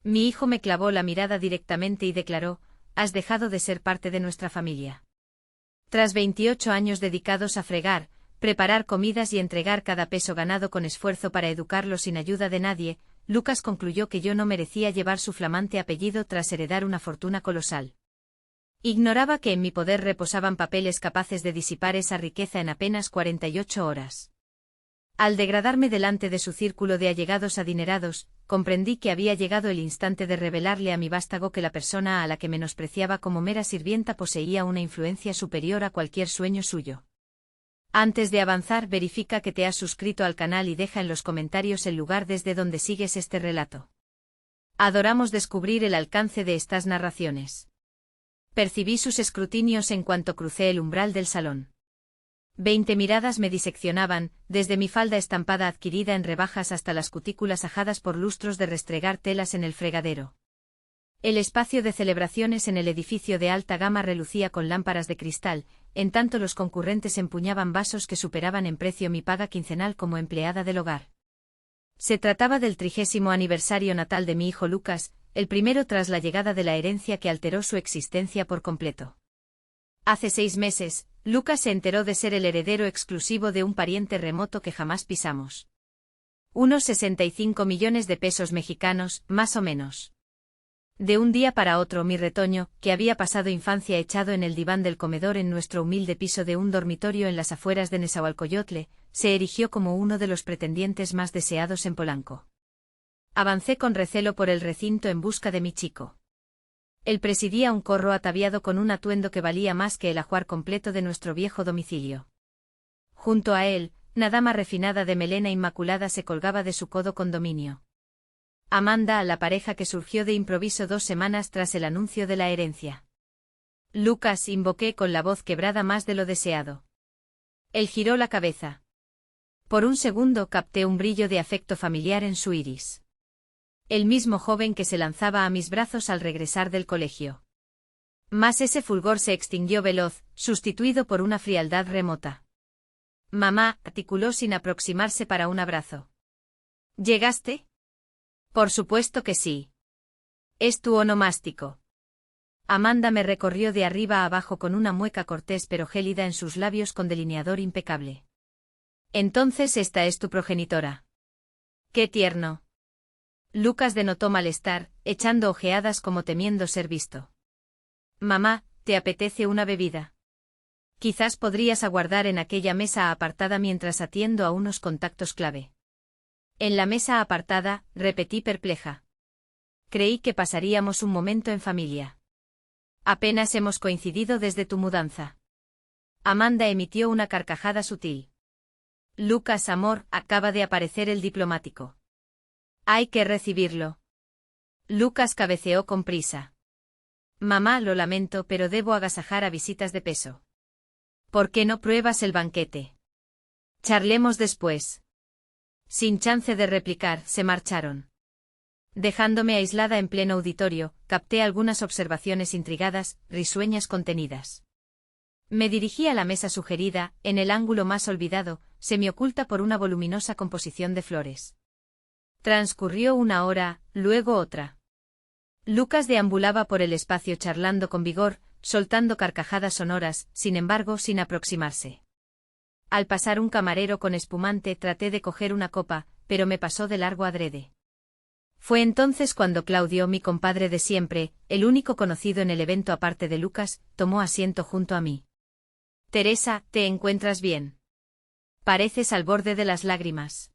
Mi hijo me clavó la mirada directamente y declaró: has dejado de ser parte de nuestra familia. Tras 28 años dedicados a fregar, preparar comidas y entregar cada peso ganado con esfuerzo para educarlo sin ayuda de nadie, Lucas concluyó que yo no merecía llevar su flamante apellido tras heredar una fortuna colosal. Ignoraba que en mi poder reposaban papeles capaces de disipar esa riqueza en apenas 48 horas. Al degradarme delante de su círculo de allegados adinerados, comprendí que había llegado el instante de revelarle a mi vástago que la persona a la que menospreciaba como mera sirvienta poseía una influencia superior a cualquier sueño suyo. Antes de avanzar, verifica que te has suscrito al canal y deja en los comentarios el lugar desde donde sigues este relato. Adoramos descubrir el alcance de estas narraciones. Percibí sus escrutinios en cuanto crucé el umbral del salón. 20 miradas me diseccionaban, desde mi falda estampada adquirida en rebajas hasta las cutículas ajadas por lustros de restregar telas en el fregadero. El espacio de celebraciones en el edificio de alta gama relucía con lámparas de cristal, en tanto los concurrentes empuñaban vasos que superaban en precio mi paga quincenal como empleada del hogar. Se trataba del 30º aniversario natal de mi hijo Lucas, el primero tras la llegada de la herencia que alteró su existencia por completo. Hace 6 meses, Lucas se enteró de ser el heredero exclusivo de un pariente remoto que jamás pisamos. Unos 65 millones de pesos mexicanos, más o menos. De un día para otro mi retoño, que había pasado infancia echado en el diván del comedor en nuestro humilde piso de un dormitorio en las afueras de Nezahualcóyotl, se erigió como uno de los pretendientes más deseados en Polanco. Avancé con recelo por el recinto en busca de mi chico. Él presidía un corro ataviado con un atuendo que valía más que el ajuar completo de nuestro viejo domicilio. Junto a él, una dama refinada de melena inmaculada se colgaba de su codo con dominio. Amanda, la pareja que surgió de improviso 2 semanas tras el anuncio de la herencia. Lucas, invoqué con la voz quebrada más de lo deseado. Él giró la cabeza. Por un segundo capté un brillo de afecto familiar en su iris. El mismo joven que se lanzaba a mis brazos al regresar del colegio. Mas ese fulgor se extinguió veloz, sustituido por una frialdad remota. Mamá, articuló sin aproximarse para un abrazo. ¿Llegaste? Por supuesto que sí. Es tu onomástico. Amanda me recorrió de arriba a abajo con una mueca cortés pero gélida en sus labios con delineador impecable. Entonces esta es tu progenitora. ¡Qué tierno! Lucas denotó malestar, echando ojeadas como temiendo ser visto. Mamá, ¿te apetece una bebida? Quizás podrías aguardar en aquella mesa apartada mientras atiendo a unos contactos clave. En la mesa apartada, repetí perpleja. Creí que pasaríamos un momento en familia. Apenas hemos coincidido desde tu mudanza. Amanda emitió una carcajada sutil. Lucas, amor, acaba de aparecer el diplomático. Hay que recibirlo. Lucas cabeceó con prisa. Mamá, lo lamento, pero debo agasajar a visitas de peso. ¿Por qué no pruebas el banquete? Charlemos después. Sin chance de replicar, se marcharon. Dejándome aislada en pleno auditorio, capté algunas observaciones intrigadas, risueñas contenidas. Me dirigí a la mesa sugerida, en el ángulo más olvidado, semioculta por una voluminosa composición de flores. Transcurrió 1 hora, luego otra. Lucas deambulaba por el espacio charlando con vigor, soltando carcajadas sonoras, sin embargo sin aproximarse. Al pasar un camarero con espumante traté de coger una copa, pero me pasó de largo adrede. Fue entonces cuando Claudio, mi compadre de siempre, el único conocido en el evento aparte de Lucas, tomó asiento junto a mí. Teresa, ¿te encuentras bien? Pareces al borde de las lágrimas.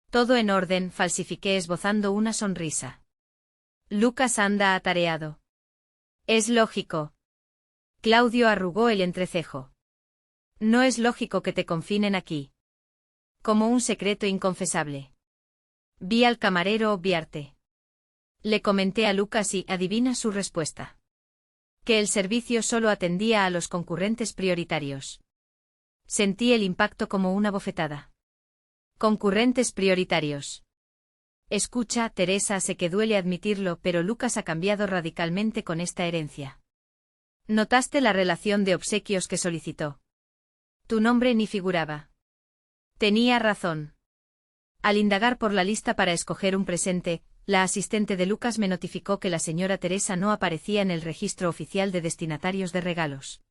Todo en orden, falsifiqué esbozando una sonrisa. Lucas anda atareado. Es lógico. Claudio arrugó el entrecejo. No es lógico que te confinen aquí. Como un secreto inconfesable. Vi al camarero obviarte. Le comenté a Lucas y adivina su respuesta. Que el servicio solo atendía a los concurrentes prioritarios. Sentí el impacto como una bofetada. Concurrentes prioritarios. Escucha, Teresa, sé que duele admitirlo, pero Lucas ha cambiado radicalmente con esta herencia. ¿Notaste la relación de obsequios que solicitó? Tu nombre ni figuraba. Tenía razón. Al indagar por la lista para escoger un presente, la asistente de Lucas me notificó que la señora Teresa no aparecía en el registro oficial de destinatarios de regalos.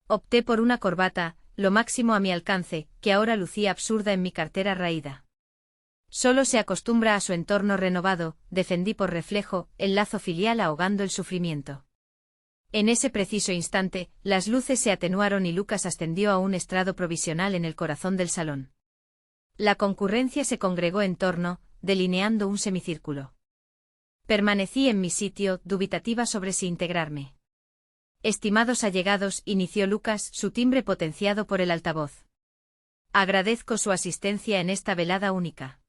Opté por una corbata, lo máximo a mi alcance, que ahora lucía absurda en mi cartera raída. Solo se acostumbra a su entorno renovado, defendí por reflejo, el lazo filial ahogando el sufrimiento. En ese preciso instante, las luces se atenuaron y Lucas ascendió a un estrado provisional en el corazón del salón. La concurrencia se congregó en torno, delineando un semicírculo. Permanecí en mi sitio, dubitativa sobre si integrarme. Estimados allegados, inició Lucas, su timbre potenciado por el altavoz. Agradezco su asistencia en esta velada única.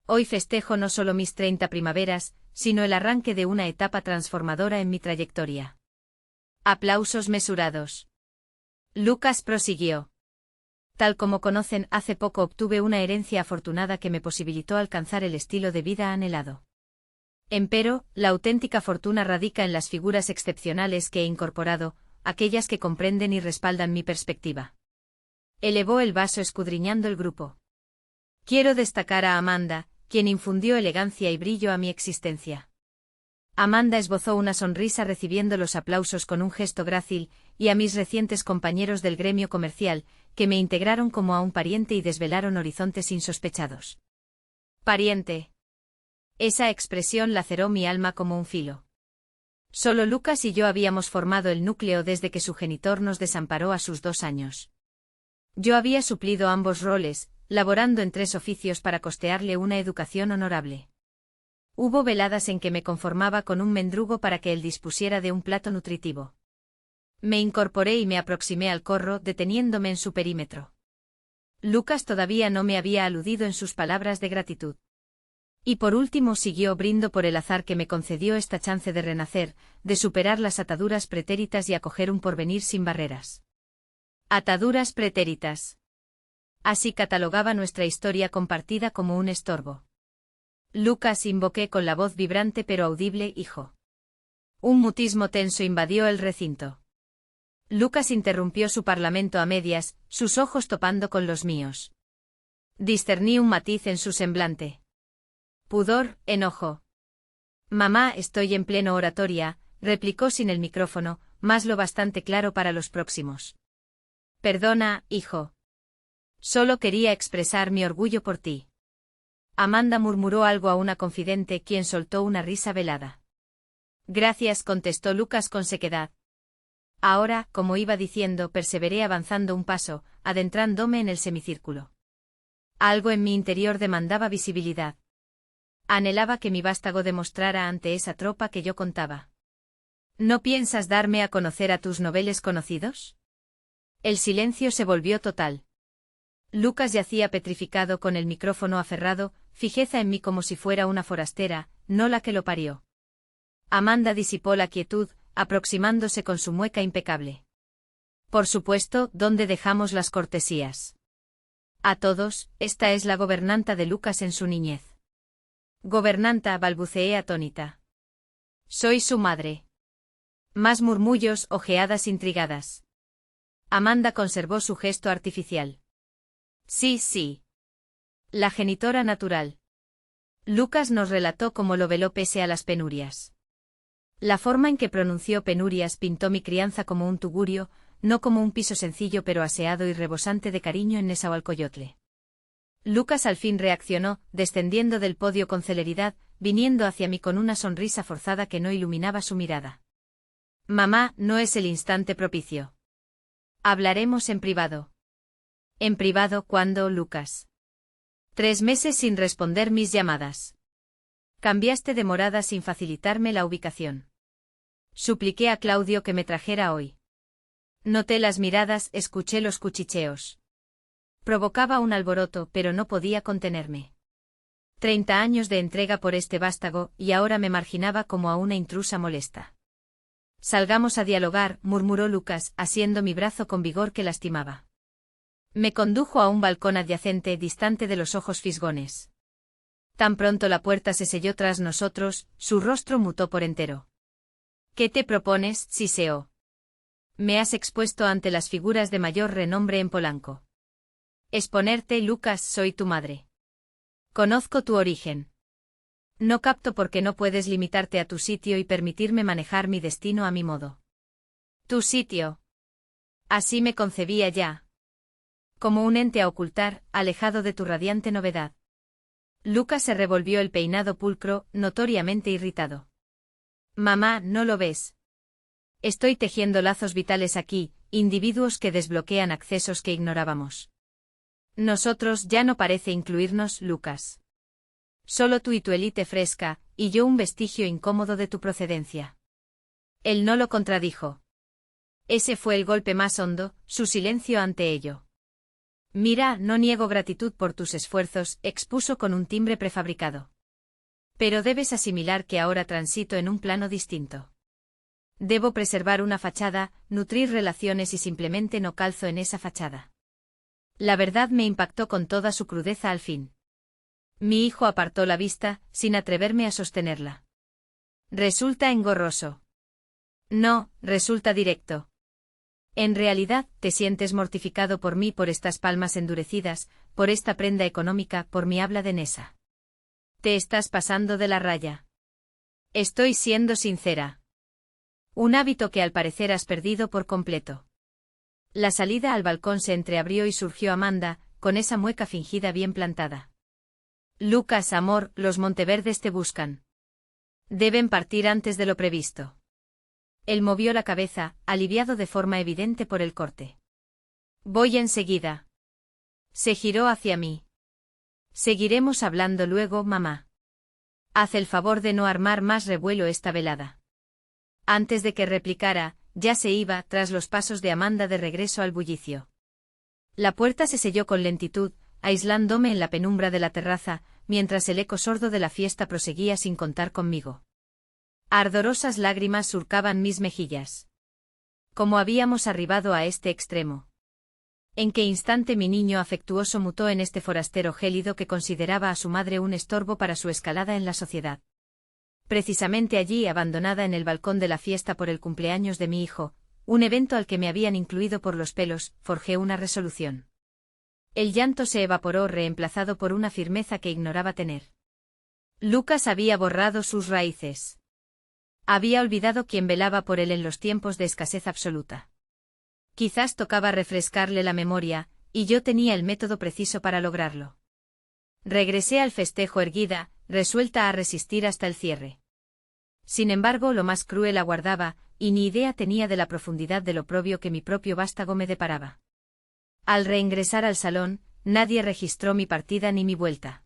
Hoy festejo no solo mis 30 primaveras, sino el arranque de una etapa transformadora en mi trayectoria. Aplausos mesurados. Lucas prosiguió. Tal como conocen, hace poco obtuve una herencia afortunada que me posibilitó alcanzar el estilo de vida anhelado. Empero, la auténtica fortuna radica en las figuras excepcionales que he incorporado, aquellas que comprenden y respaldan mi perspectiva. Elevó el vaso escudriñando el grupo. Quiero destacar a Amanda, quien infundió elegancia y brillo a mi existencia. Amanda esbozó una sonrisa recibiendo los aplausos con un gesto grácil, y a mis recientes compañeros del gremio comercial, que me integraron como a un pariente y desvelaron horizontes insospechados. Pariente. Esa expresión laceró mi alma como un filo. Solo Lucas y yo habíamos formado el núcleo desde que su genitor nos desamparó a sus 2 años. Yo había suplido ambos roles, laborando en 3 oficios para costearle una educación honorable. Hubo veladas en que me conformaba con un mendrugo para que él dispusiera de un plato nutritivo. Me incorporé y me aproximé al corro, deteniéndome en su perímetro. Lucas todavía no me había aludido en sus palabras de gratitud. Y por último siguió: brindo por el azar que me concedió esta chance de renacer, de superar las ataduras pretéritas y acoger un porvenir sin barreras. Ataduras pretéritas. Así catalogaba nuestra historia compartida como un estorbo. Lucas, invoqué con la voz vibrante pero audible, hijo. Un mutismo tenso invadió el recinto. Lucas interrumpió su parlamento a medias, sus ojos topando con los míos. Discerní un matiz en su semblante. Pudor, enojo. Mamá, estoy en pleno oratoria, replicó sin el micrófono, mas lo bastante claro para los próximos. Perdona, hijo. Solo quería expresar mi orgullo por ti. Amanda murmuró algo a una confidente, quien soltó una risa velada. Gracias, contestó Lucas con sequedad. Ahora, como iba diciendo, perseveré avanzando un paso, adentrándome en el semicírculo. Algo en mi interior demandaba visibilidad. Anhelaba que mi vástago demostrara ante esa tropa que yo contaba. ¿No piensas darme a conocer a tus noveles conocidos? El silencio se volvió total. Lucas yacía petrificado con el micrófono aferrado, fijeza en mí como si fuera una forastera, no la que lo parió. Amanda disipó la quietud, aproximándose con su mueca impecable. Por supuesto, ¿dónde dejamos las cortesías? A todos, esta es la gobernanta de Lucas en su niñez. Gobernanta, balbuceé atónita. Soy su madre. Más murmullos, ojeadas intrigadas. Amanda conservó su gesto artificial. Sí, sí. La genitora natural. Lucas nos relató cómo lo veló pese a las penurias. La forma en que pronunció penurias pintó mi crianza como un tugurio, no como un piso sencillo pero aseado y rebosante de cariño en Nezahualcóyotl. Lucas al fin reaccionó, descendiendo del podio con celeridad, viniendo hacia mí con una sonrisa forzada que no iluminaba su mirada. Mamá, no es el instante propicio. Hablaremos en privado. ¿En privado cuándo, Lucas? 3 meses sin responder mis llamadas. Cambiaste de morada sin facilitarme la ubicación. Supliqué a Claudio que me trajera hoy. Noté las miradas, escuché los cuchicheos. Provocaba un alboroto, pero no podía contenerme. 30 años de entrega por este vástago, y ahora me marginaba como a una intrusa molesta. Salgamos a dialogar, murmuró Lucas, asiendo mi brazo con vigor que lastimaba. Me condujo a un balcón adyacente, distante de los ojos fisgones. Tan pronto la puerta se selló tras nosotros, su rostro mutó por entero. ¿Qué te propones, siseó? Me has expuesto ante las figuras de mayor renombre en Polanco. Exponerte, Lucas, soy tu madre. Conozco tu origen. No capto por qué no puedes limitarte a tu sitio y permitirme manejar mi destino a mi modo. Tu sitio. Así me concebía ya. Como un ente a ocultar, alejado de tu radiante novedad. Lucas se revolvió el peinado pulcro, notoriamente irritado. Mamá, ¿no lo ves? Estoy tejiendo lazos vitales aquí, individuos que desbloquean accesos que ignorábamos. Nosotros ya no parece incluirnos, Lucas. Solo tú y tu élite fresca, y yo un vestigio incómodo de tu procedencia. Él no lo contradijo. Ese fue el golpe más hondo, su silencio ante ello. Mira, no niego gratitud por tus esfuerzos, expuso con un timbre prefabricado. Pero debes asimilar que ahora transito en un plano distinto. Debo preservar una fachada, nutrir relaciones y simplemente no calzo en esa fachada. La verdad me impactó con toda su crudeza al fin. Mi hijo apartó la vista, sin atreverme a sostenerla. Resulta engorroso. No, resulta directo. En realidad, te sientes mortificado por mí, por estas palmas endurecidas, por esta prenda económica, por mi habla de Nessa. Te estás pasando de la raya. Estoy siendo sincera. Un hábito que al parecer has perdido por completo. La salida al balcón se entreabrió y surgió Amanda, con esa mueca fingida bien plantada. Lucas, amor, los Monteverdes te buscan. Deben partir antes de lo previsto. Él movió la cabeza, aliviado de forma evidente por el corte. Voy enseguida. Se giró hacia mí. Seguiremos hablando luego, mamá. Haz el favor de no armar más revuelo esta velada. Antes de que replicara, ya se iba, tras los pasos de Amanda de regreso al bullicio. La puerta se selló con lentitud, aislándome en la penumbra de la terraza, mientras el eco sordo de la fiesta proseguía sin contar conmigo. Ardorosas lágrimas surcaban mis mejillas. ¿Cómo habíamos arribado a este extremo? ¿En qué instante mi niño afectuoso mutó en este forastero gélido que consideraba a su madre un estorbo para su escalada en la sociedad? Precisamente allí, abandonada en el balcón de la fiesta por el cumpleaños de mi hijo, un evento al que me habían incluido por los pelos, forjé una resolución. El llanto se evaporó, reemplazado por una firmeza que ignoraba tener. Lucas había borrado sus raíces. Había olvidado quién velaba por él en los tiempos de escasez absoluta. Quizás tocaba refrescarle la memoria, y yo tenía el método preciso para lograrlo. Regresé al festejo erguida, resuelta a resistir hasta el cierre. Sin embargo, lo más cruel aguardaba, y ni idea tenía de la profundidad del oprobio que mi propio vástago me deparaba. Al reingresar al salón, nadie registró mi partida ni mi vuelta.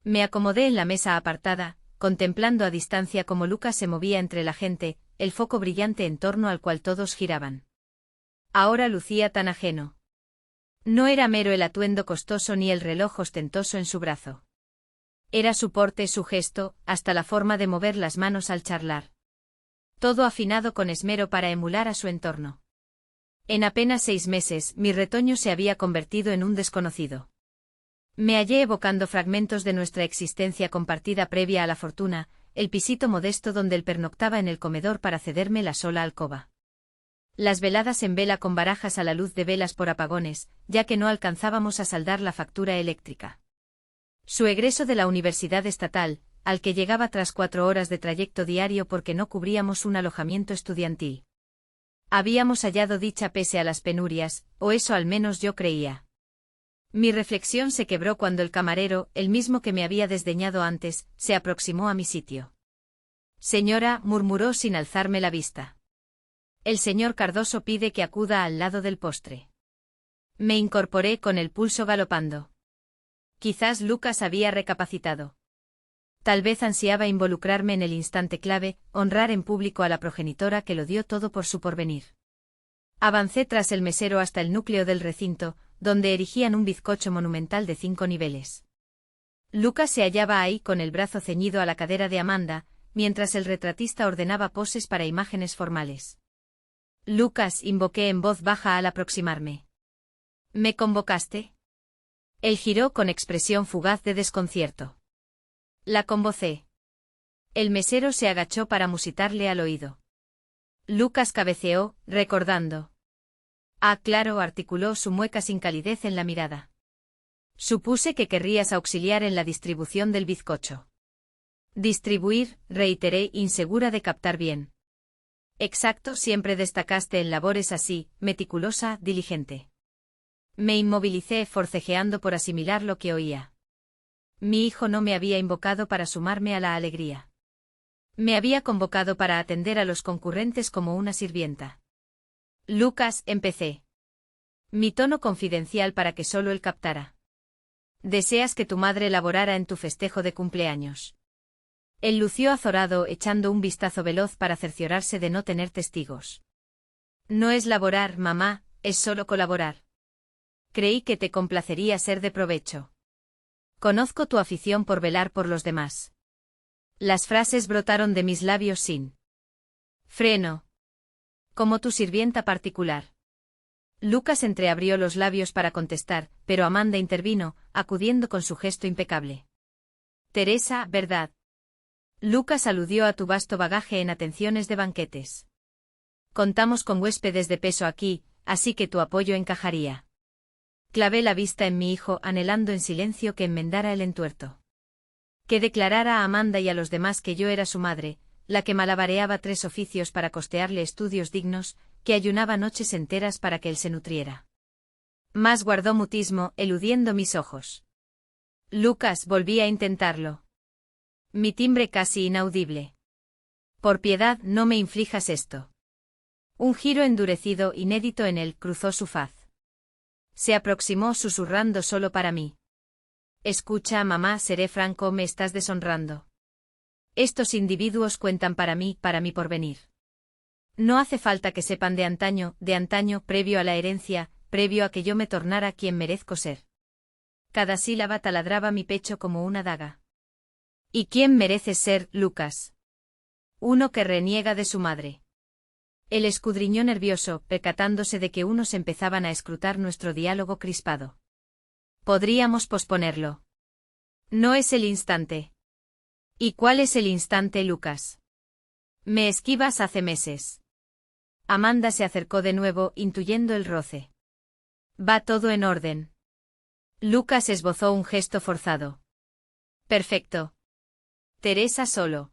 Me acomodé en la mesa apartada, contemplando a distancia cómo Lucas se movía entre la gente, el foco brillante en torno al cual todos giraban. Ahora lucía tan ajeno. No era mero el atuendo costoso ni el reloj ostentoso en su brazo. Era su porte, su gesto, hasta la forma de mover las manos al charlar. Todo afinado con esmero para emular a su entorno. En apenas 6 meses, mi retoño se había convertido en un desconocido. Me hallé evocando fragmentos de nuestra existencia compartida previa a la fortuna, el pisito modesto donde él pernoctaba en el comedor para cederme la sola alcoba. Las veladas en vela con barajas a la luz de velas por apagones, ya que no alcanzábamos a saldar la factura eléctrica. Su egreso de la Universidad Estatal, al que llegaba tras 4 horas de trayecto diario porque no cubríamos un alojamiento estudiantil. Habíamos hallado dicha pese a las penurias, o eso al menos yo creía. Mi reflexión se quebró cuando el camarero, el mismo que me había desdeñado antes, se aproximó a mi sitio. Señora, murmuró sin alzarme la vista. El señor Cardoso pide que acuda al lado del postre. Me incorporé con el pulso galopando. Quizás Lucas había recapacitado. Tal vez ansiaba involucrarme en el instante clave, honrar en público a la progenitora que lo dio todo por su porvenir. Avancé tras el mesero hasta el núcleo del recinto, donde erigían un bizcocho monumental de 5 niveles. Lucas se hallaba ahí con el brazo ceñido a la cadera de Amanda, mientras el retratista ordenaba poses para imágenes formales. Lucas, invoqué en voz baja al aproximarme. ¿Me convocaste? Él giró con expresión fugaz de desconcierto. La convocé. El mesero se agachó para musitarle al oído. Lucas cabeceó, recordando. Ah, claro, articuló su mueca sin calidez en la mirada. Supuse que querrías auxiliar en la distribución del bizcocho. Distribuir, reiteré, insegura de captar bien. Exacto, siempre destacaste en labores así, meticulosa, diligente. Me inmovilicé forcejeando por asimilar lo que oía. Mi hijo no me había invocado para sumarme a la alegría. Me había convocado para atender a los concurrentes como una sirvienta. Lucas, empecé. Mi tono confidencial para que solo él captara. ¿Deseas que tu madre laborara en tu festejo de cumpleaños? Él lució azorado echando un vistazo veloz para cerciorarse de no tener testigos. No es laborar, mamá, es solo colaborar. Creí que te complacería ser de provecho. Conozco tu afición por velar por los demás. Las frases brotaron de mis labios sin freno. Como tu sirvienta particular. Lucas entreabrió los labios para contestar, pero Amanda intervino, acudiendo con su gesto impecable. Teresa, ¿verdad? Lucas aludió a tu vasto bagaje en atenciones de banquetes. Contamos con huéspedes de peso aquí, así que tu apoyo encajaría. Clavé la vista en mi hijo anhelando en silencio que enmendara el entuerto. Que declarara a Amanda y a los demás que yo era su madre, la que malabareaba 3 oficios para costearle estudios dignos, que ayunaba noches enteras para que él se nutriera. Mas guardó mutismo, eludiendo mis ojos. Lucas, volví a intentarlo. Mi timbre casi inaudible. Por piedad, no me inflijas esto. Un giro endurecido inédito en él cruzó su faz. Se aproximó susurrando solo para mí. Escucha, mamá, seré franco, me estás deshonrando. Estos individuos cuentan para mí porvenir. No hace falta que sepan de antaño, previo a la herencia, previo a que yo me tornara quien merezco ser. Cada sílaba taladraba mi pecho como una daga. ¿Y quién mereces ser, Lucas? Uno que reniega de su madre. Él escudriñó nervioso, percatándose de que unos empezaban a escrutar nuestro diálogo crispado. Podríamos posponerlo. No es el instante. ¿Y cuál es el instante, Lucas? Me esquivas hace meses. Amanda se acercó de nuevo, intuyendo el roce. Va todo en orden. Lucas esbozó un gesto forzado. Perfecto. Teresa solo.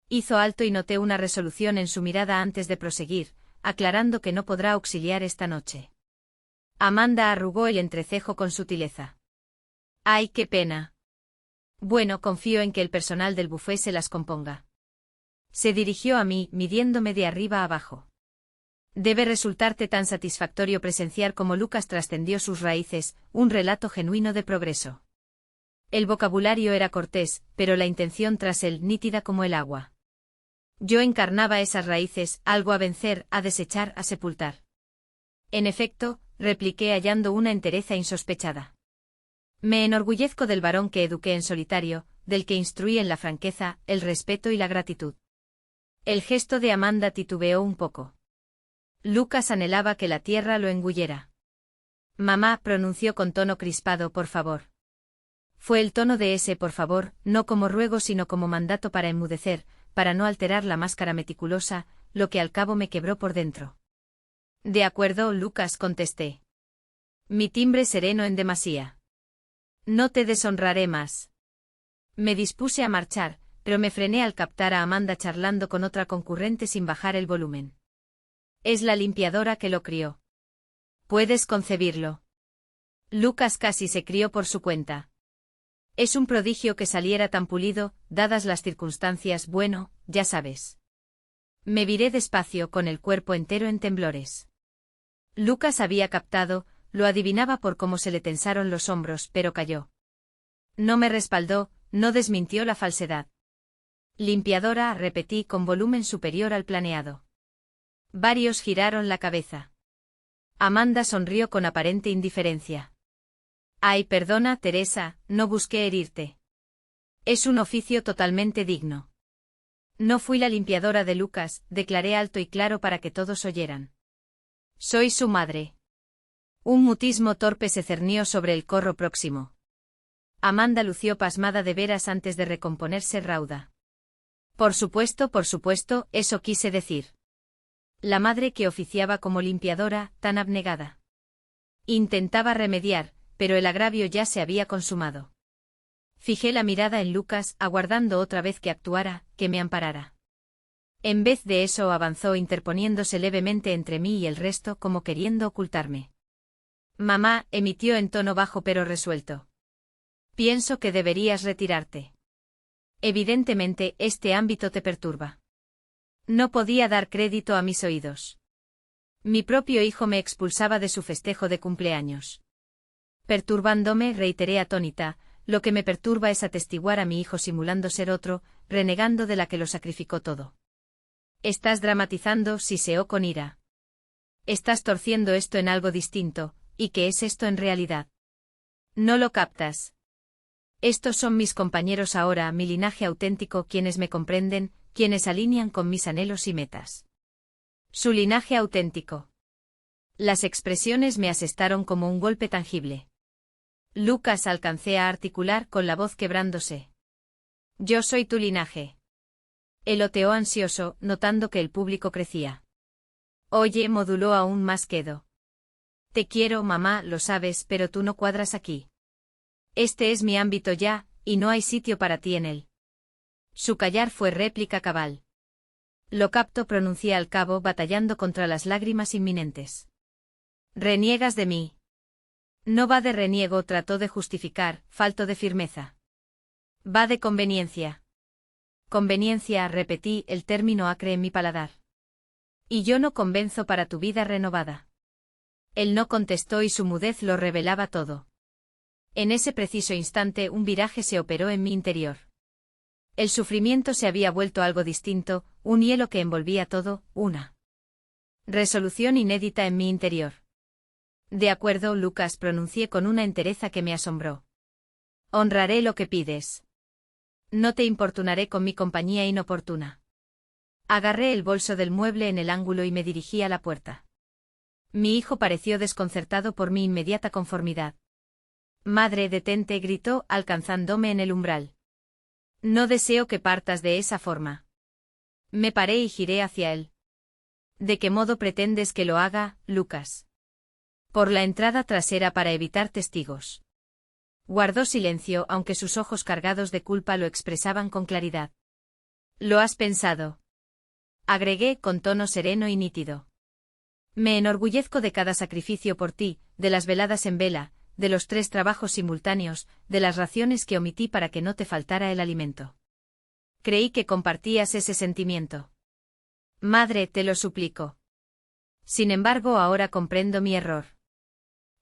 Hizo alto y noté una resolución en su mirada antes de proseguir, aclarando que no podrá auxiliar esta noche. Amanda arrugó el entrecejo con sutileza. ¡Ay, qué pena! Bueno, confío en que el personal del buffet se las componga. Se dirigió a mí, midiéndome de arriba a abajo. Debe resultarte tan satisfactorio presenciar cómo Lucas trascendió sus raíces, un relato genuino de progreso. El vocabulario era cortés, pero la intención tras él nítida como el agua. Yo encarnaba esas raíces, algo a vencer, a desechar, a sepultar. En efecto, repliqué hallando una entereza insospechada. Me enorgullezco del varón que eduqué en solitario, del que instruí en la franqueza, el respeto y la gratitud. El gesto de Amanda titubeó un poco. Lucas anhelaba que la tierra lo engullera. Mamá, pronunció con tono crispado, por favor. Fue el tono de ese por favor, no como ruego sino como mandato para enmudecer, para no alterar la máscara meticulosa, lo que al cabo me quebró por dentro. De acuerdo, Lucas, contesté. Mi timbre sereno en demasía. No te deshonraré más. Me dispuse a marchar, pero me frené al captar a Amanda charlando con otra concurrente sin bajar el volumen. Es la limpiadora que lo crió. ¿Puedes concebirlo? Lucas casi se crió por su cuenta. Es un prodigio que saliera tan pulido, dadas las circunstancias, bueno, ya sabes. Me viré despacio con el cuerpo entero en temblores. Lucas había captado, lo adivinaba por cómo se le tensaron los hombros, pero calló. No me respaldó, no desmintió la falsedad. Limpiadora, repetí con volumen superior al planeado. Varios giraron la cabeza. Amanda sonrió con aparente indiferencia. Ay, perdona, Teresa, no busqué herirte. Es un oficio totalmente digno. No fui la limpiadora de Lucas, declaré alto y claro para que todos oyeran. Soy su madre. Un mutismo torpe se cernió sobre el corro próximo. Amanda lució pasmada de veras antes de recomponerse rauda. Por supuesto, eso quise decir. La madre que oficiaba como limpiadora, tan abnegada. Intentaba remediar, pero el agravio ya se había consumado. Fijé la mirada en Lucas, aguardando otra vez que actuara, que me amparara. En vez de eso avanzó interponiéndose levemente entre mí y el resto como queriendo ocultarme. Mamá, emitió en tono bajo pero resuelto. Pienso que deberías retirarte. Evidentemente, este ámbito te perturba. No podía dar crédito a mis oídos. Mi propio hijo me expulsaba de su festejo de cumpleaños. Perturbándome, reiteré atónita, lo que me perturba es atestiguar a mi hijo simulando ser otro, renegando de la que lo sacrificó todo. Estás dramatizando, siseó con ira. Estás torciendo esto en algo distinto, ¿y qué es esto en realidad? No lo captas. Estos son mis compañeros ahora, mi linaje auténtico, quienes me comprenden, quienes alinean con mis anhelos y metas. Su linaje auténtico. Las expresiones me asestaron como un golpe tangible. Lucas, alcancé a articular con la voz quebrándose. Yo soy tu linaje. Él oteó ansioso, notando que el público crecía. Oye, moduló aún más quedo. Te quiero, mamá, lo sabes, pero tú no cuadras aquí. Este es mi ámbito ya, y no hay sitio para ti en él. Su callar fue réplica cabal. Lo capto, pronuncié al cabo, batallando contra las lágrimas inminentes. Reniegas de mí. No va de reniego, trató de justificar, falto de firmeza. Va de conveniencia. Conveniencia, repetí, el término acre en mi paladar. Y yo no convenzo para tu vida renovada. Él no contestó y su mudez lo revelaba todo. En ese preciso instante un viraje se operó en mi interior. El sufrimiento se había vuelto algo distinto, un hielo que envolvía todo, una resolución inédita en mi interior. De acuerdo, Lucas, pronuncié con una entereza que me asombró. Honraré lo que pides. No te importunaré con mi compañía inoportuna. Agarré el bolso del mueble en el ángulo y me dirigí a la puerta. Mi hijo pareció desconcertado por mi inmediata conformidad. Madre, detente, gritó, alcanzándome en el umbral. No deseo que partas de esa forma. Me paré y giré hacia él. ¿De qué modo pretendes que lo haga, Lucas? Por la entrada trasera para evitar testigos. Guardó silencio, aunque sus ojos cargados de culpa lo expresaban con claridad. ¿Lo has pensado? Agregué con tono sereno y nítido. Me enorgullezco de cada sacrificio por ti, de las veladas en vela, de los 3 trabajos simultáneos, de las raciones que omití para que no te faltara el alimento. Creí que compartías ese sentimiento. Madre, te lo suplico. Sin embargo, ahora comprendo mi error.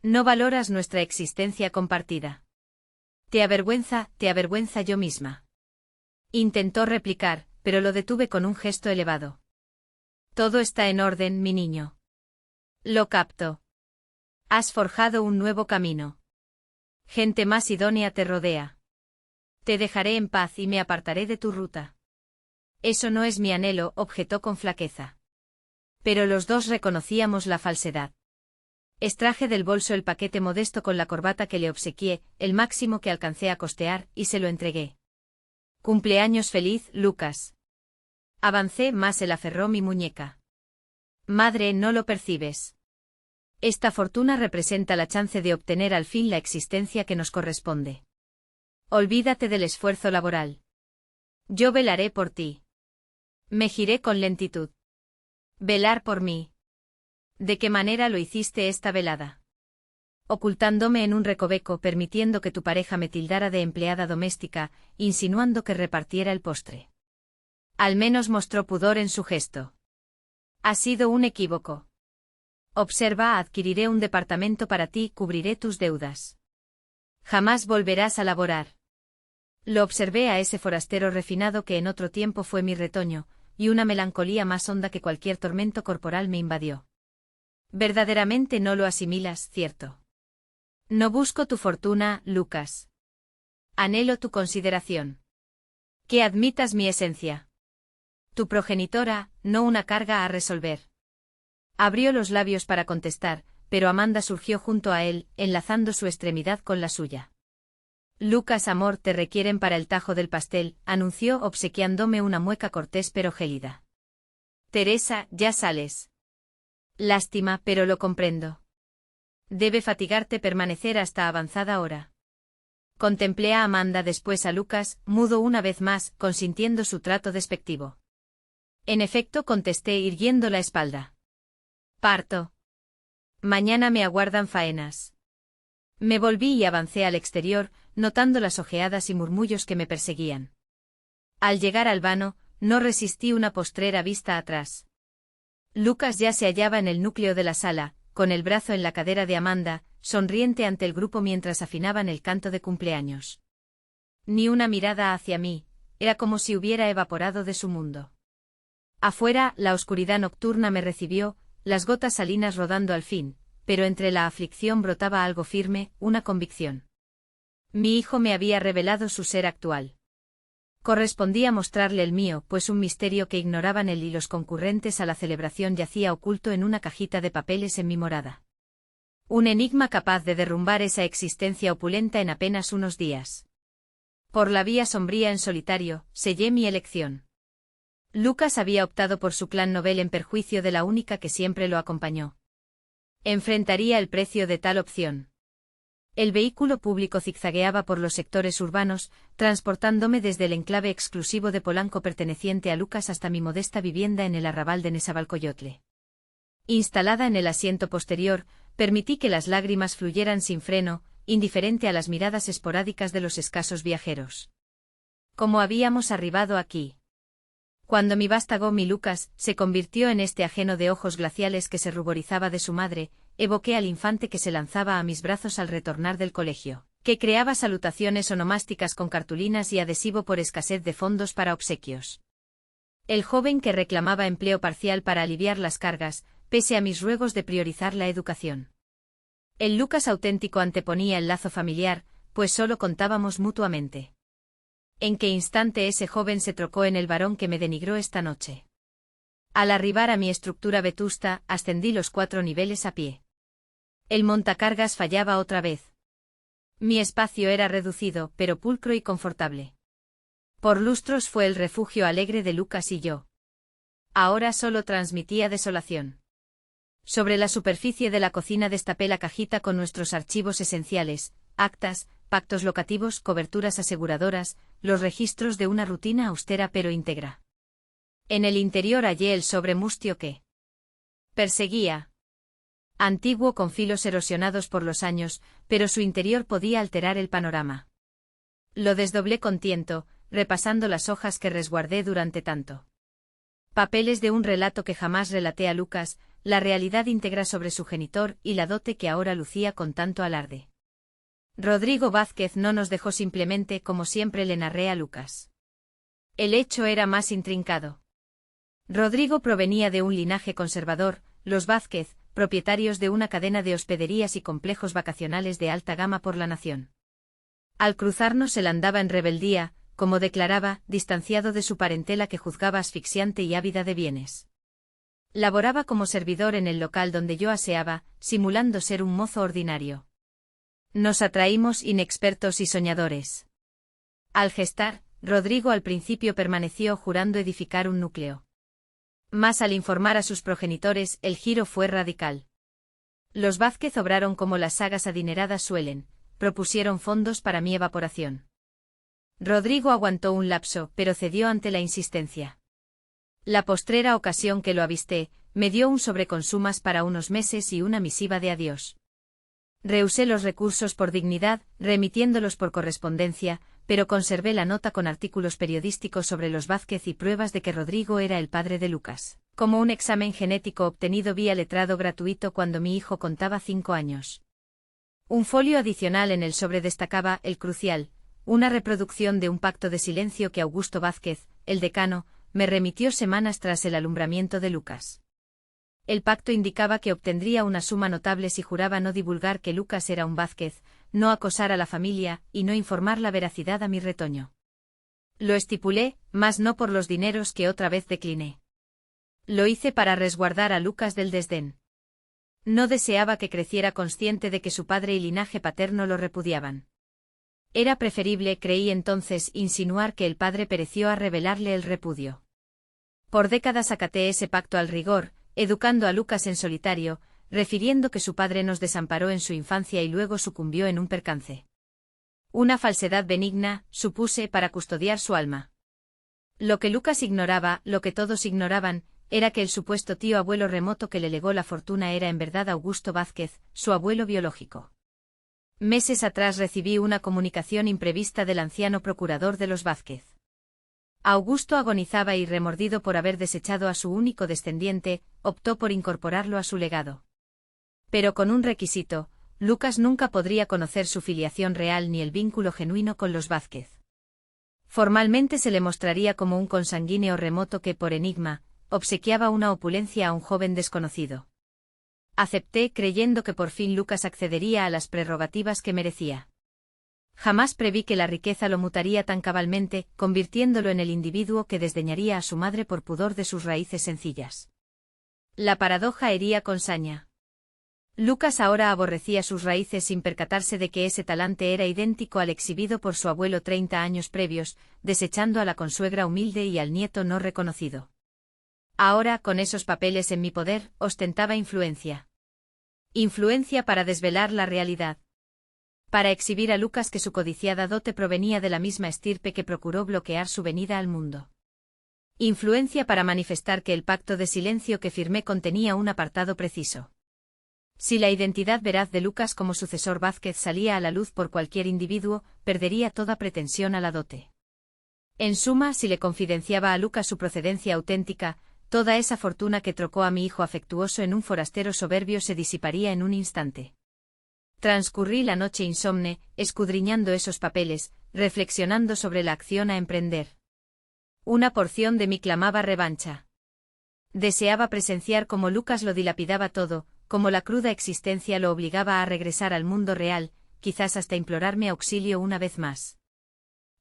No valoras nuestra existencia compartida. Te avergüenza yo misma. Intentó replicar, pero lo detuve con un gesto elevado. Todo está en orden, mi niño. Lo capto. Has forjado un nuevo camino. Gente más idónea te rodea. Te dejaré en paz y me apartaré de tu ruta. Eso no es mi anhelo, objetó con flaqueza. Pero los dos reconocíamos la falsedad. Extraje del bolso el paquete modesto con la corbata que le obsequié, el máximo que alcancé a costear, y se lo entregué. Cumpleaños feliz, Lucas. Avancé más, él aferró mi muñeca. Madre, no lo percibes. Esta fortuna representa la chance de obtener al fin la existencia que nos corresponde. Olvídate del esfuerzo laboral. Yo velaré por ti. Me giré con lentitud. Velar por mí. ¿De qué manera lo hiciste esta velada? Ocultándome en un recoveco, permitiendo que tu pareja me tildara de empleada doméstica, insinuando que repartiera el postre. Al menos mostró pudor en su gesto. Ha sido un equívoco. Observa, adquiriré un departamento para ti, cubriré tus deudas. Jamás volverás a laborar. Lo observé a ese forastero refinado que en otro tiempo fue mi retoño, y una melancolía más honda que cualquier tormento corporal me invadió. Verdaderamente no lo asimilas, ¿cierto? No busco tu fortuna, Lucas. Anhelo tu consideración. Que admitas mi esencia. Tu progenitora, no una carga a resolver. Abrió los labios para contestar, pero Amanda surgió junto a él, enlazando su extremidad con la suya. Lucas, amor, te requieren para el tajo del pastel, anunció obsequiándome una mueca cortés pero gélida. Teresa, ya sales. Lástima, pero lo comprendo. Debe fatigarte permanecer hasta avanzada hora. Contemplé a Amanda, después a Lucas, mudo una vez más, consintiendo su trato despectivo. En efecto, contesté irguiendo la espalda. Parto. Mañana me aguardan faenas. Me volví y avancé al exterior, notando las ojeadas y murmullos que me perseguían. Al llegar al vano, no resistí una postrera vista atrás. Lucas ya se hallaba en el núcleo de la sala, con el brazo en la cadera de Amanda, sonriente ante el grupo mientras afinaban el canto de cumpleaños. Ni una mirada hacia mí, era como si hubiera evaporado de su mundo. Afuera, la oscuridad nocturna me recibió, las gotas salinas rodando al fin, pero entre la aflicción brotaba algo firme, una convicción. Mi hijo me había revelado su ser actual. Correspondía mostrarle el mío, pues un misterio que ignoraban él y los concurrentes a la celebración yacía oculto en una cajita de papeles en mi morada. Un enigma capaz de derrumbar esa existencia opulenta en apenas unos días. Por la vía sombría en solitario, sellé mi elección. Lucas había optado por su clan Nobel en perjuicio de la única que siempre lo acompañó. Enfrentaría el precio de tal opción. El vehículo público zigzagueaba por los sectores urbanos, transportándome desde el enclave exclusivo de Polanco perteneciente a Lucas hasta mi modesta vivienda en el arrabal de Nezahualcóyotl. Instalada en el asiento posterior, permití que las lágrimas fluyeran sin freno, indiferente a las miradas esporádicas de los escasos viajeros. ¿Cómo habíamos arribado aquí? Cuando mi vástago, mi Lucas, se convirtió en este ajeno de ojos glaciales que se ruborizaba de su madre, evoqué al infante que se lanzaba a mis brazos al retornar del colegio, que creaba salutaciones onomásticas con cartulinas y adhesivo por escasez de fondos para obsequios. El joven que reclamaba empleo parcial para aliviar las cargas, pese a mis ruegos de priorizar la educación. El Lucas auténtico anteponía el lazo familiar, pues solo contábamos mutuamente. ¿En qué instante ese joven se trocó en el varón que me denigró esta noche? Al arribar a mi estructura vetusta, ascendí los 4 niveles a pie. El montacargas fallaba otra vez. Mi espacio era reducido, pero pulcro y confortable. Por lustros fue el refugio alegre de Lucas y yo. Ahora solo transmitía desolación. Sobre la superficie de la cocina destapé la cajita con nuestros archivos esenciales, actas, pactos locativos, coberturas aseguradoras, los registros de una rutina austera pero íntegra. En el interior hallé el sobre mustio que perseguía. Antiguo con filos erosionados por los años, pero su interior podía alterar el panorama. Lo desdoblé con tiento, repasando las hojas que resguardé durante tanto. Papeles de un relato que jamás relaté a Lucas, la realidad íntegra sobre su genitor y la dote que ahora lucía con tanto alarde. Rodrigo Vázquez no nos dejó simplemente como siempre le narré a Lucas. El hecho era más intrincado. Rodrigo provenía de un linaje conservador, los Vázquez, propietarios de una cadena de hospederías y complejos vacacionales de alta gama por la nación. Al cruzarnos él andaba en rebeldía, como declaraba, distanciado de su parentela que juzgaba asfixiante y ávida de bienes. Laboraba como servidor en el local donde yo aseaba, simulando ser un mozo ordinario. Nos atraímos inexpertos y soñadores. Al gestar, Rodrigo al principio permaneció jurando edificar un núcleo. Mas al informar a sus progenitores, el giro fue radical. Los Vázquez obraron como las sagas adineradas suelen, propusieron fondos para mi evaporación. Rodrigo aguantó un lapso, pero cedió ante la insistencia. La postrera ocasión que lo avisté, me dio un sobreconsumas para unos meses y una misiva de adiós. Rehusé los recursos por dignidad, remitiéndolos por correspondencia, pero conservé la nota con artículos periodísticos sobre los Vázquez y pruebas de que Rodrigo era el padre de Lucas, como un examen genético obtenido vía letrado gratuito cuando mi hijo contaba 5 años. Un folio adicional en el sobre destacaba el crucial, una reproducción de un pacto de silencio que Augusto Vázquez, el decano, me remitió semanas tras el alumbramiento de Lucas. El pacto indicaba que obtendría una suma notable si juraba no divulgar que Lucas era un Vázquez, no acosar a la familia y no informar la veracidad a mi retoño. Lo estipulé, mas no por los dineros que otra vez decliné. Lo hice para resguardar a Lucas del desdén. No deseaba que creciera consciente de que su padre y linaje paterno lo repudiaban. Era preferible, creí entonces, insinuar que el padre pereció a revelarle el repudio. Por décadas acaté ese pacto al rigor, educando a Lucas en solitario, refiriendo que su padre nos desamparó en su infancia y luego sucumbió en un percance. Una falsedad benigna, supuse, para custodiar su alma. Lo que Lucas ignoraba, lo que todos ignoraban, era que el supuesto tío abuelo remoto que le legó la fortuna era en verdad Augusto Vázquez, su abuelo biológico. Meses atrás recibí una comunicación imprevista del anciano procurador de los Vázquez. Augusto agonizaba y, remordido por haber desechado a su único descendiente, optó por incorporarlo a su legado. Pero con un requisito: Lucas nunca podría conocer su filiación real ni el vínculo genuino con los Vázquez. Formalmente se le mostraría como un consanguíneo remoto que, por enigma, obsequiaba una opulencia a un joven desconocido. Acepté, creyendo que por fin Lucas accedería a las prerrogativas que merecía. Jamás preví que la riqueza lo mutaría tan cabalmente, convirtiéndolo en el individuo que desdeñaría a su madre por pudor de sus raíces sencillas. La paradoja hería con saña. Lucas ahora aborrecía sus raíces sin percatarse de que ese talante era idéntico al exhibido por su abuelo 30 años previos, desechando a la consuegra humilde y al nieto no reconocido. Ahora, con esos papeles en mi poder, ostentaba influencia. Influencia para desvelar la realidad. Para exhibir a Lucas que su codiciada dote provenía de la misma estirpe que procuró bloquear su venida al mundo. Influencia para manifestar que el pacto de silencio que firmé contenía un apartado preciso. Si la identidad veraz de Lucas como sucesor Vázquez salía a la luz por cualquier individuo, perdería toda pretensión a la dote. En suma, si le confidenciaba a Lucas su procedencia auténtica, toda esa fortuna que trocó a mi hijo afectuoso en un forastero soberbio se disiparía en un instante. Transcurrí la noche insomne, escudriñando esos papeles, reflexionando sobre la acción a emprender. Una porción de mí clamaba revancha. Deseaba presenciar cómo Lucas lo dilapidaba todo, cómo la cruda existencia lo obligaba a regresar al mundo real, quizás hasta implorarme auxilio una vez más.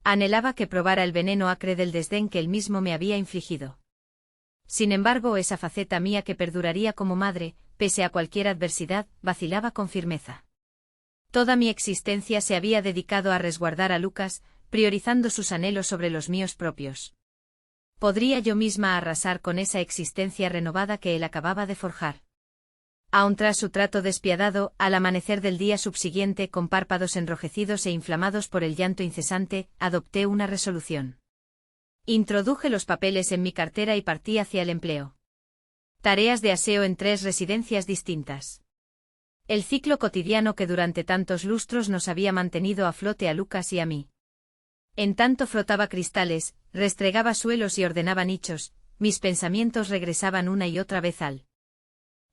Anhelaba que probara el veneno acre del desdén que él mismo me había infligido. Sin embargo, esa faceta mía que perduraría como madre, pese a cualquier adversidad, vacilaba con firmeza. Toda mi existencia se había dedicado a resguardar a Lucas, priorizando sus anhelos sobre los míos propios. ¿Podría yo misma arrasar con esa existencia renovada que él acababa de forjar? Aun tras su trato despiadado, al amanecer del día subsiguiente, con párpados enrojecidos e inflamados por el llanto incesante, adopté una resolución. Introduje los papeles en mi cartera y partí hacia el empleo. Tareas de aseo en 3 residencias distintas. El ciclo cotidiano que durante tantos lustros nos había mantenido a flote a Lucas y a mí. En tanto frotaba cristales, restregaba suelos y ordenaba nichos, mis pensamientos regresaban una y otra vez al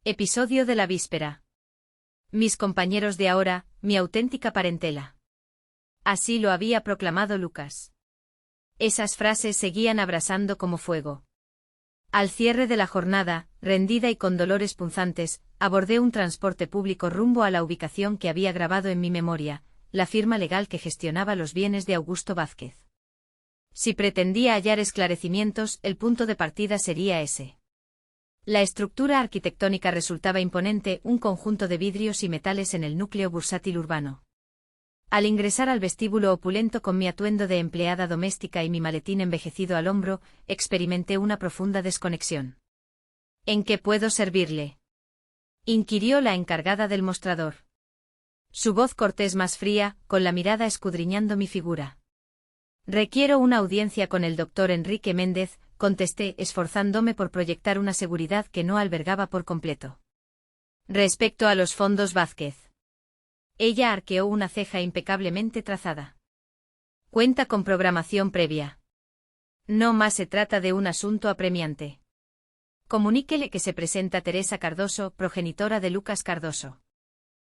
episodio de la víspera. Mis compañeros de ahora, mi auténtica parentela. Así lo había proclamado Lucas. Esas frases seguían abrasando como fuego. Al cierre de la jornada, rendida y con dolores punzantes, abordé un transporte público rumbo a la ubicación que había grabado en mi memoria, la firma legal que gestionaba los bienes de Augusto Vázquez. Si pretendía hallar esclarecimientos, el punto de partida sería ese. La estructura arquitectónica resultaba imponente, un conjunto de vidrios y metales en el núcleo bursátil urbano. Al ingresar al vestíbulo opulento con mi atuendo de empleada doméstica y mi maletín envejecido al hombro, experimenté una profunda desconexión. ¿En qué puedo servirle?, inquirió la encargada del mostrador. Su voz cortés más fría, con la mirada escudriñando mi figura. Requiero una audiencia con el doctor Enrique Méndez, contesté, esforzándome por proyectar una seguridad que no albergaba por completo. Respecto a los fondos Vázquez. Ella arqueó una ceja impecablemente trazada. Cuenta con programación previa. No más se trata de un asunto apremiante. Comuníquele que se presenta Teresa Cardoso, progenitora de Lucas Cardoso.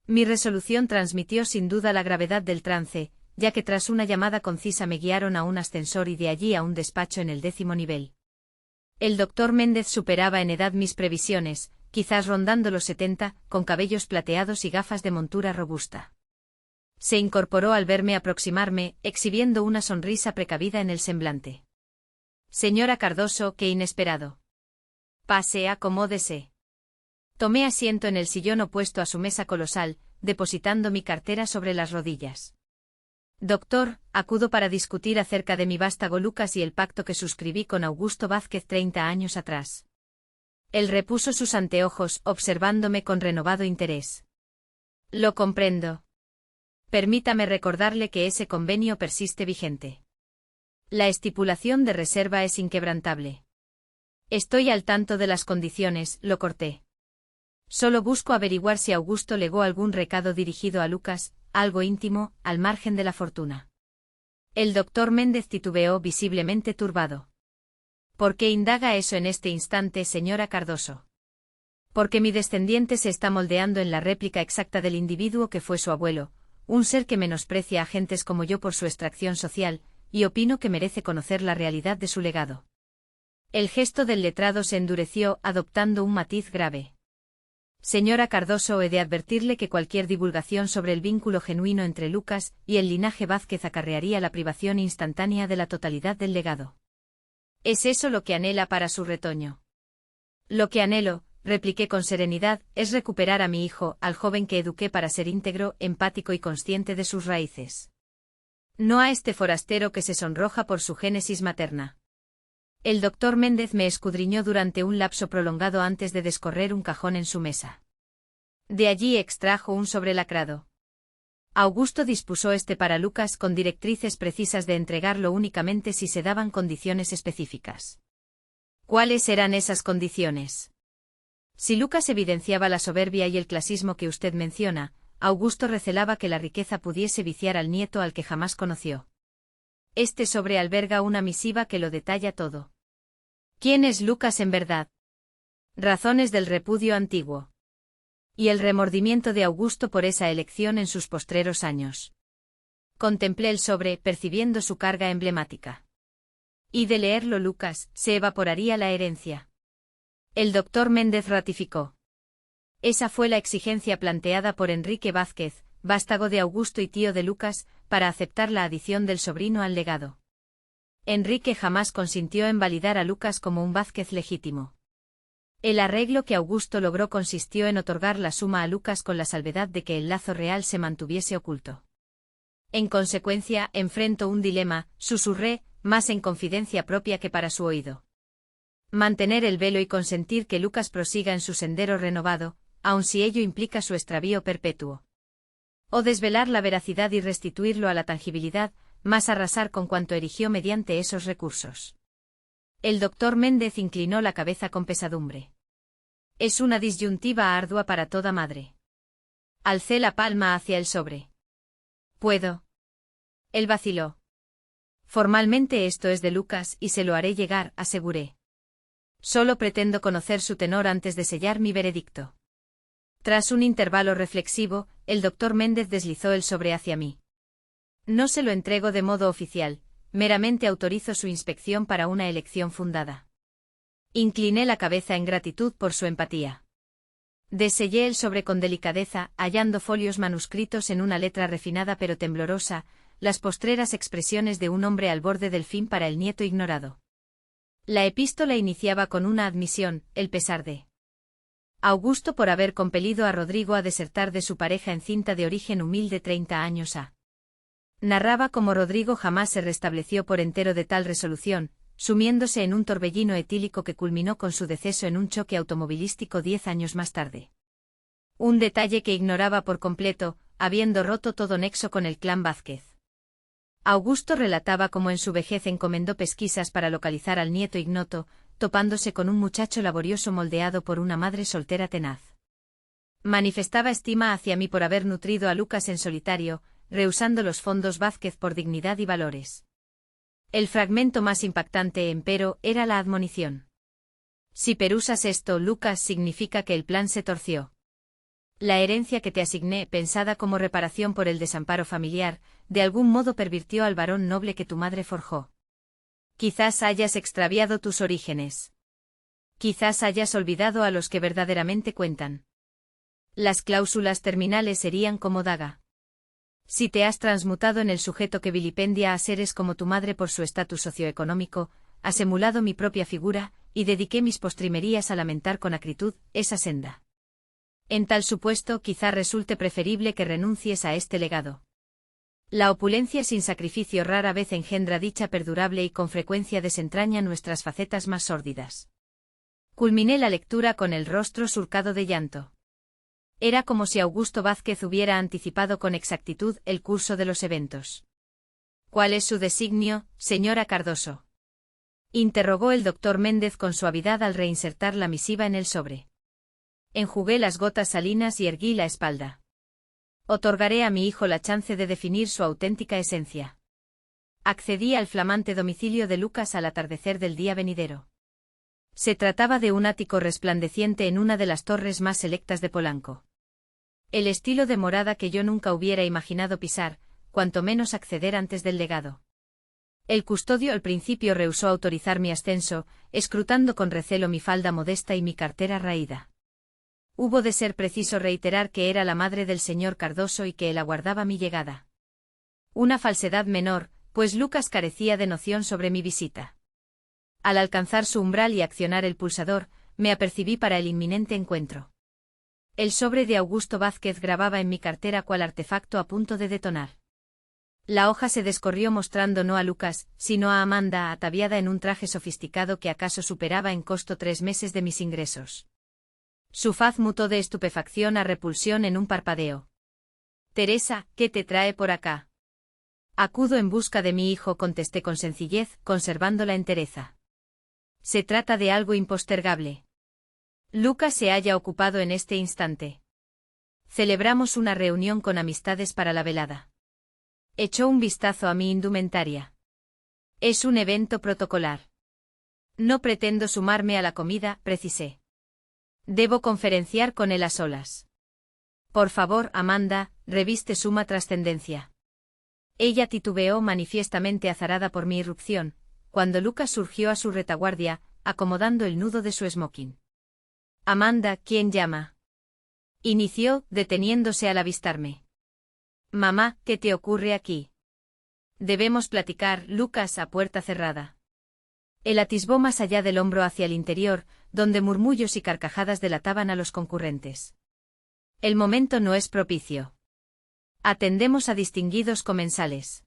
Mi resolución transmitió sin duda la gravedad del trance, ya que tras una llamada concisa me guiaron a un ascensor y de allí a un despacho en el 10º nivel. El doctor Méndez superaba en edad mis previsiones, quizás rondando los 70, con cabellos plateados y gafas de montura robusta. Se incorporó al verme aproximarme, exhibiendo una sonrisa precavida en el semblante. Señora Cardoso, qué inesperado. Pase, acomódese. Tomé asiento en el sillón opuesto a su mesa colosal, depositando mi cartera sobre las rodillas. Doctor, acudo para discutir acerca de mi vástago Lucas y el pacto que suscribí con Augusto Vázquez 30 años atrás. Él repuso sus anteojos, observándome con renovado interés. Lo comprendo. Permítame recordarle que ese convenio persiste vigente. La estipulación de reserva es inquebrantable. Estoy al tanto de las condiciones, lo corté. Solo busco averiguar si Augusto legó algún recado dirigido a Lucas, algo íntimo, al margen de la fortuna. El doctor Méndez titubeó visiblemente turbado. ¿Por qué indaga eso en este instante, señora Cardoso? Porque mi descendiente se está moldeando en la réplica exacta del individuo que fue su abuelo, un ser que menosprecia a gentes como yo por su extracción social, y opino que merece conocer la realidad de su legado. El gesto del letrado se endureció, adoptando un matiz grave. Señora Cardoso, he de advertirle que cualquier divulgación sobre el vínculo genuino entre Lucas y el linaje Vázquez acarrearía la privación instantánea de la totalidad del legado. ¿Es eso lo que anhela para su retoño? Lo que anhelo, repliqué con serenidad, es recuperar a mi hijo, al joven que eduqué para ser íntegro, empático y consciente de sus raíces. No a este forastero que se sonroja por su génesis materna. El doctor Méndez me escudriñó durante un lapso prolongado antes de descorrer un cajón en su mesa. De allí extrajo un sobrelacrado. Augusto dispuso este para Lucas con directrices precisas de entregarlo únicamente si se daban condiciones específicas. ¿Cuáles eran esas condiciones? Si Lucas evidenciaba la soberbia y el clasismo que usted menciona, Augusto recelaba que la riqueza pudiese viciar al nieto al que jamás conoció. Este sobre alberga una misiva que lo detalla todo. ¿Quién es Lucas en verdad? Razones del repudio antiguo. Y el remordimiento de Augusto por esa elección en sus postreros años. Contemplé el sobre, percibiendo su carga emblemática. Y de leerlo Lucas, se evaporaría la herencia. El doctor Méndez ratificó. Esa fue la exigencia planteada por Enrique Vázquez, vástago de Augusto y tío de Lucas, para aceptar la adición del sobrino al legado. Enrique jamás consintió en validar a Lucas como un Vázquez legítimo. El arreglo que Augusto logró consistió en otorgar la suma a Lucas con la salvedad de que el lazo real se mantuviese oculto. En consecuencia, enfrento un dilema, susurré, más en confidencia propia que para su oído. Mantener el velo y consentir que Lucas prosiga en su sendero renovado, aun si ello implica su extravío perpetuo. O desvelar la veracidad y restituirlo a la tangibilidad, más arrasar con cuanto erigió mediante esos recursos. El doctor Méndez inclinó la cabeza con pesadumbre. Es una disyuntiva ardua para toda madre. Alcé la palma hacia el sobre. ¿Puedo? Él vaciló. Formalmente esto es de Lucas y se lo haré llegar, aseguré. Solo pretendo conocer su tenor antes de sellar mi veredicto. Tras un intervalo reflexivo, el doctor Méndez deslizó el sobre hacia mí. No se lo entrego de modo oficial, meramente autorizo su inspección para una elección fundada. Incliné la cabeza en gratitud por su empatía. Desellé el sobre con delicadeza, hallando folios manuscritos en una letra refinada pero temblorosa, las postreras expresiones de un hombre al borde del fin para el nieto ignorado. La epístola iniciaba con una admisión, el pesar de Augusto por haber compelido a Rodrigo a desertar de su pareja encinta de origen humilde 30 años ha. Narraba cómo Rodrigo jamás se restableció por entero de tal resolución, sumiéndose en un torbellino etílico que culminó con su deceso en un choque automovilístico 10 años más tarde. Un detalle que ignoraba por completo, habiendo roto todo nexo con el clan Vázquez. Augusto relataba cómo en su vejez encomendó pesquisas para localizar al nieto ignoto, topándose con un muchacho laborioso moldeado por una madre soltera tenaz. Manifestaba estima hacia mí por haber nutrido a Lucas en solitario, rehusando los fondos Vázquez por dignidad y valores. El fragmento más impactante, empero, era la admonición. Si perusas esto, Lucas, significa que el plan se torció. La herencia que te asigné, pensada como reparación por el desamparo familiar, de algún modo pervirtió al varón noble que tu madre forjó. Quizás hayas extraviado tus orígenes. Quizás hayas olvidado a los que verdaderamente cuentan. Las cláusulas terminales serían como daga. Si te has transmutado en el sujeto que vilipendia a seres como tu madre por su estatus socioeconómico, has emulado mi propia figura, y dediqué mis postrimerías a lamentar con acritud esa senda. En tal supuesto, quizá resulte preferible que renuncies a este legado. La opulencia sin sacrificio rara vez engendra dicha perdurable y con frecuencia desentraña nuestras facetas más sórdidas. Culminé la lectura con el rostro surcado de llanto. Era como si Augusto Vázquez hubiera anticipado con exactitud el curso de los eventos. ¿Cuál es su designio, señora Cardoso?, interrogó el doctor Méndez con suavidad al reinsertar la misiva en el sobre. Enjugué las gotas salinas y erguí la espalda. Otorgaré a mi hijo la chance de definir su auténtica esencia. Accedí al flamante domicilio de Lucas al atardecer del día venidero. Se trataba de un ático resplandeciente en una de las torres más selectas de Polanco. El estilo de morada que yo nunca hubiera imaginado pisar, cuanto menos acceder antes del legado. El custodio al principio rehusó autorizar mi ascenso, escrutando con recelo mi falda modesta y mi cartera raída. Hubo de ser preciso reiterar que era la madre del señor Cardoso y que él aguardaba mi llegada. Una falsedad menor, pues Lucas carecía de noción sobre mi visita. Al alcanzar su umbral y accionar el pulsador, me apercibí para el inminente encuentro. El sobre de Augusto Vázquez grababa en mi cartera cual artefacto a punto de detonar. La hoja se descorrió mostrando no a Lucas, sino a Amanda ataviada en un traje sofisticado que acaso superaba en costo 3 meses de mis ingresos. Su faz mutó de estupefacción a repulsión en un parpadeo. «Teresa, ¿qué te trae por acá?» «Acudo en busca de mi hijo», contesté con sencillez, conservando la entereza. «Se trata de algo impostergable. Lucas se halla ocupado en este instante. Celebramos una reunión con amistades para la velada». Echó un vistazo a mi indumentaria. «Es un evento protocolar. No pretendo sumarme a la comida», precisé. «Debo conferenciar con él a solas». «Por favor, Amanda, reviste suma trascendencia». Ella titubeó manifiestamente azarada por mi irrupción, cuando Lucas surgió a su retaguardia, acomodando el nudo de su smoking. «Amanda, ¿quién llama?», inició, deteniéndose al avistarme. «Mamá, ¿qué te ocurre aquí?». «Debemos platicar, Lucas», a puerta cerrada. Él atisbó más allá del hombro hacia el interior, donde murmullos y carcajadas delataban a los concurrentes. «El momento no es propicio. Atendemos a distinguidos comensales.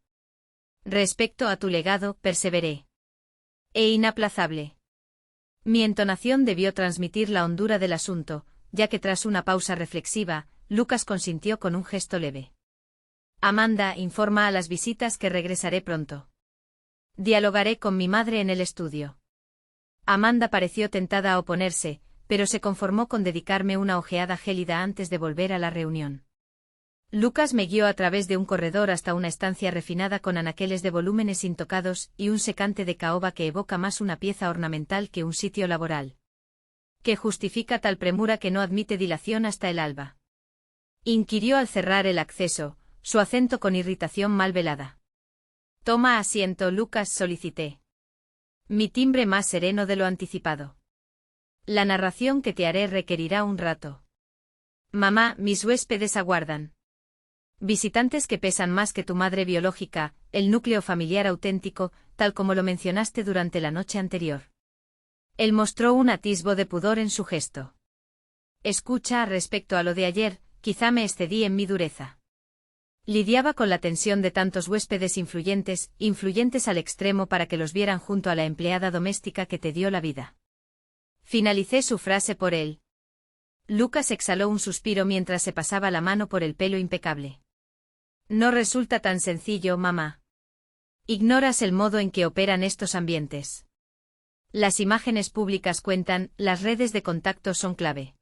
Respecto a tu legado, perseveré. Inaplazable». Mi entonación debió transmitir la hondura del asunto, ya que tras una pausa reflexiva, Lucas consintió con un gesto leve. «Amanda, informa a las visitas que regresaré pronto. Dialogaré con mi madre en el estudio». Amanda pareció tentada a oponerse, pero se conformó con dedicarme una ojeada gélida antes de volver a la reunión. Lucas me guió a través de un corredor hasta una estancia refinada con anaqueles de volúmenes intocados y un secante de caoba que evoca más una pieza ornamental que un sitio laboral. ¿Qué justifica tal premura que no admite dilación hasta el alba?, inquirió al cerrar el acceso, su acento con irritación mal velada. «Toma asiento, Lucas», solicité. Mi timbre más sereno de lo anticipado. «La narración que te haré requerirá un rato. Mamá, mis huéspedes aguardan. Visitantes que pesan más que tu madre biológica, el núcleo familiar auténtico, tal como lo mencionaste durante la noche anterior». Él mostró un atisbo de pudor en su gesto. «Escucha, respecto a lo de ayer, quizá me excedí en mi dureza. Lidiaba con la tensión de tantos huéspedes influyentes al extremo para que los vieran junto a la empleada doméstica que te dio la vida». Finalicé su frase por él. Lucas exhaló un suspiro mientras se pasaba la mano por el pelo impecable. «No resulta tan sencillo, mamá. Ignoras el modo en que operan estos ambientes. Las imágenes públicas cuentan, las redes de contacto son clave.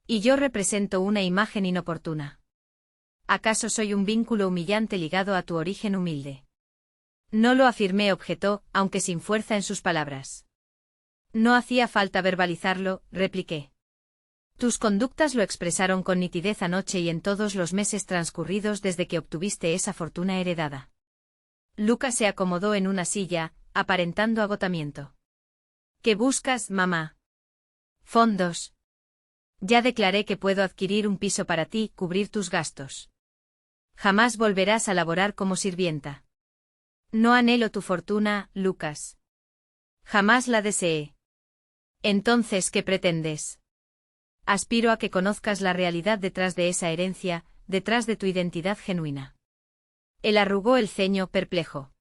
Y yo represento una imagen inoportuna. ¿Acaso soy un vínculo humillante ligado a tu origen humilde?». «No lo afirmé», objetó, aunque sin fuerza en sus palabras. «No hacía falta verbalizarlo», repliqué. «Tus conductas lo expresaron con nitidez anoche y en todos los meses transcurridos desde que obtuviste esa fortuna heredada». Lucas se acomodó en una silla, aparentando agotamiento. «¿Qué buscas, mamá?». «Fondos. Ya declaré que puedo adquirir un piso para ti, cubrir tus gastos. Jamás volverás a laborar como sirvienta. No anhelo tu fortuna, Lucas. Jamás la deseé. Entonces, ¿qué pretendes?». «Aspiro a que conozcas la realidad detrás de esa herencia, detrás de tu identidad genuina». Él arrugó el ceño, perplejo.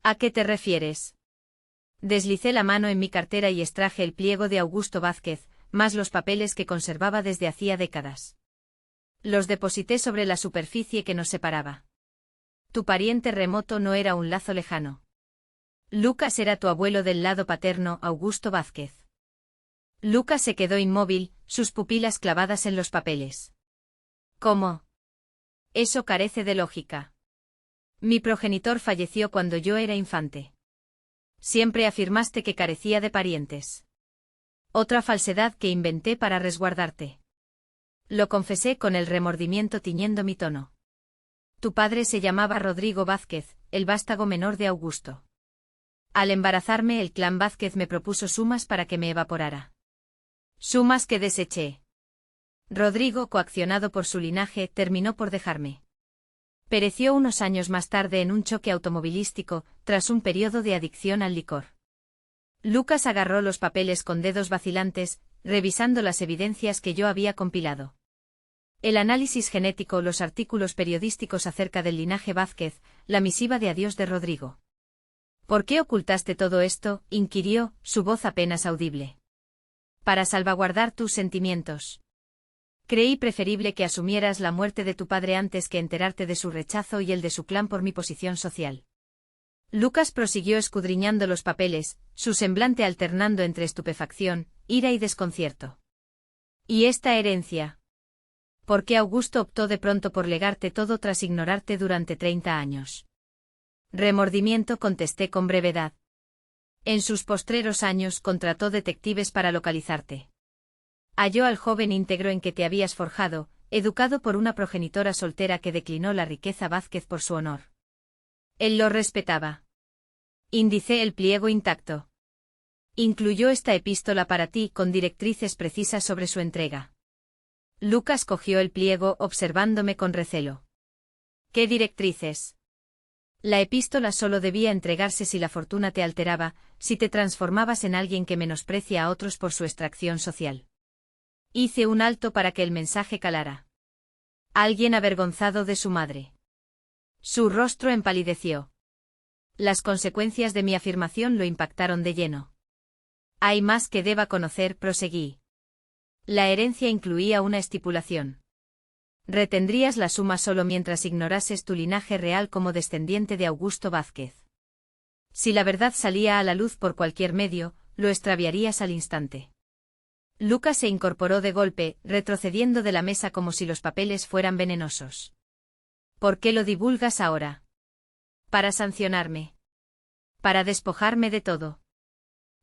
«¿A qué te refieres?». Deslicé la mano en mi cartera y extraje el pliego de Augusto Vázquez, más los papeles que conservaba desde hacía décadas. Los deposité sobre la superficie que nos separaba. Tu pariente remoto no era un lazo lejano. Lucas era tu abuelo del lado paterno, Augusto Vázquez. Lucas se quedó inmóvil, sus pupilas clavadas en los papeles. ¿Cómo? Eso carece de lógica. Mi progenitor falleció cuando yo era infante. Siempre afirmaste que carecía de parientes. Otra falsedad que inventé para resguardarte. Lo confesé con el remordimiento tiñendo mi tono. Tu padre se llamaba Rodrigo Vázquez, el vástago menor de Augusto. Al embarazarme, el clan Vázquez me propuso sumas para que me evaporara. Sumas que deseché. Rodrigo, coaccionado por su linaje, terminó por dejarme. Pereció unos años más tarde en un choque automovilístico, tras un periodo de adicción al licor. Lucas agarró los papeles con dedos vacilantes, revisando las evidencias que yo había compilado. El análisis genético, los artículos periodísticos acerca del linaje Vázquez, la misiva de adiós de Rodrigo. ¿Por qué ocultaste todo esto?, inquirió, su voz apenas audible. Para salvaguardar tus sentimientos. Creí preferible que asumieras la muerte de tu padre antes que enterarte de su rechazo y el de su clan por mi posición social. Lucas prosiguió escudriñando los papeles, su semblante alternando entre estupefacción, ira y desconcierto. ¿Y esta herencia? ¿Por qué Augusto optó de pronto por legarte todo tras ignorarte durante 30 años? Remordimiento, contesté con brevedad. En sus postreros años contrató detectives para localizarte. Halló al joven íntegro en que te habías forjado, educado por una progenitora soltera que declinó la riqueza Vázquez por su honor. Él lo respetaba. Indicé el pliego intacto. Incluyó esta epístola para ti con directrices precisas sobre su entrega. Lucas cogió el pliego observándome con recelo. ¿Qué directrices? La epístola solo debía entregarse si la fortuna te alteraba, si te transformabas en alguien que menosprecia a otros por su extracción social. Hice un alto para que el mensaje calara. Alguien avergonzado de su madre. Su rostro empalideció. Las consecuencias de mi afirmación lo impactaron de lleno. Hay más que deba conocer, proseguí. La herencia incluía una estipulación. Retendrías la suma solo mientras ignorases tu linaje real como descendiente de Augusto Vázquez. Si la verdad salía a la luz por cualquier medio, lo extraviarías al instante. Lucas se incorporó de golpe, retrocediendo de la mesa como si los papeles fueran venenosos. ¿Por qué lo divulgas ahora? Para sancionarme. Para despojarme de todo.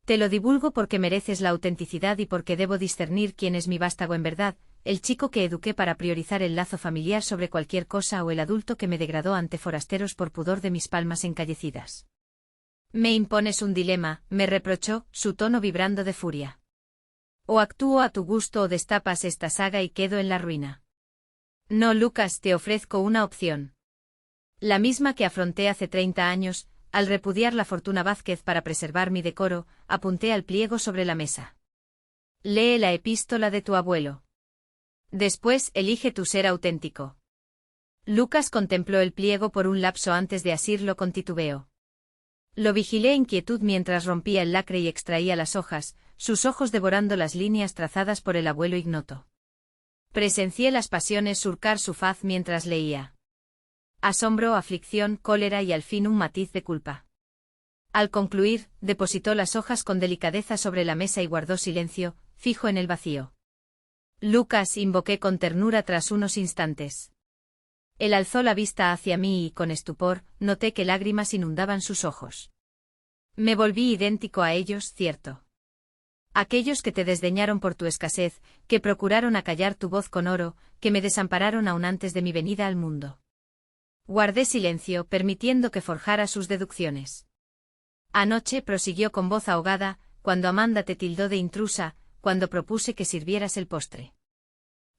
Te lo divulgo porque mereces la autenticidad y porque debo discernir quién es mi vástago en verdad, el chico que eduqué para priorizar el lazo familiar sobre cualquier cosa o el adulto que me degradó ante forasteros por pudor de mis palmas encallecidas. Me impones un dilema, me reprochó, su tono vibrando de furia. O actúo a tu gusto o destapas esta saga y quedo en la ruina. No, Lucas, te ofrezco una opción. La misma que afronté hace 30 años, al repudiar la fortuna Vázquez para preservar mi decoro, apunté al pliego sobre la mesa. Lee la epístola de tu abuelo. Después elige tu ser auténtico. Lucas contempló el pliego por un lapso antes de asirlo con titubeo. Lo vigilé en quietud mientras rompía el lacre y extraía las hojas, sus ojos devorando las líneas trazadas por el abuelo ignoto. Presencié las pasiones surcar su faz mientras leía. Asombro, aflicción, cólera y al fin un matiz de culpa. Al concluir, depositó las hojas con delicadeza sobre la mesa y guardó silencio, fijo en el vacío. Lucas, invoqué con ternura tras unos instantes. Él alzó la vista hacia mí y, con estupor, noté que lágrimas inundaban sus ojos. Me volví idéntico a ellos, cierto. Aquellos que te desdeñaron por tu escasez, que procuraron acallar tu voz con oro, que me desampararon aún antes de mi venida al mundo. Guardé silencio, permitiendo que forjara sus deducciones. Anoche, prosiguió con voz ahogada, cuando Amanda te tildó de intrusa, cuando propuse que sirvieras el postre.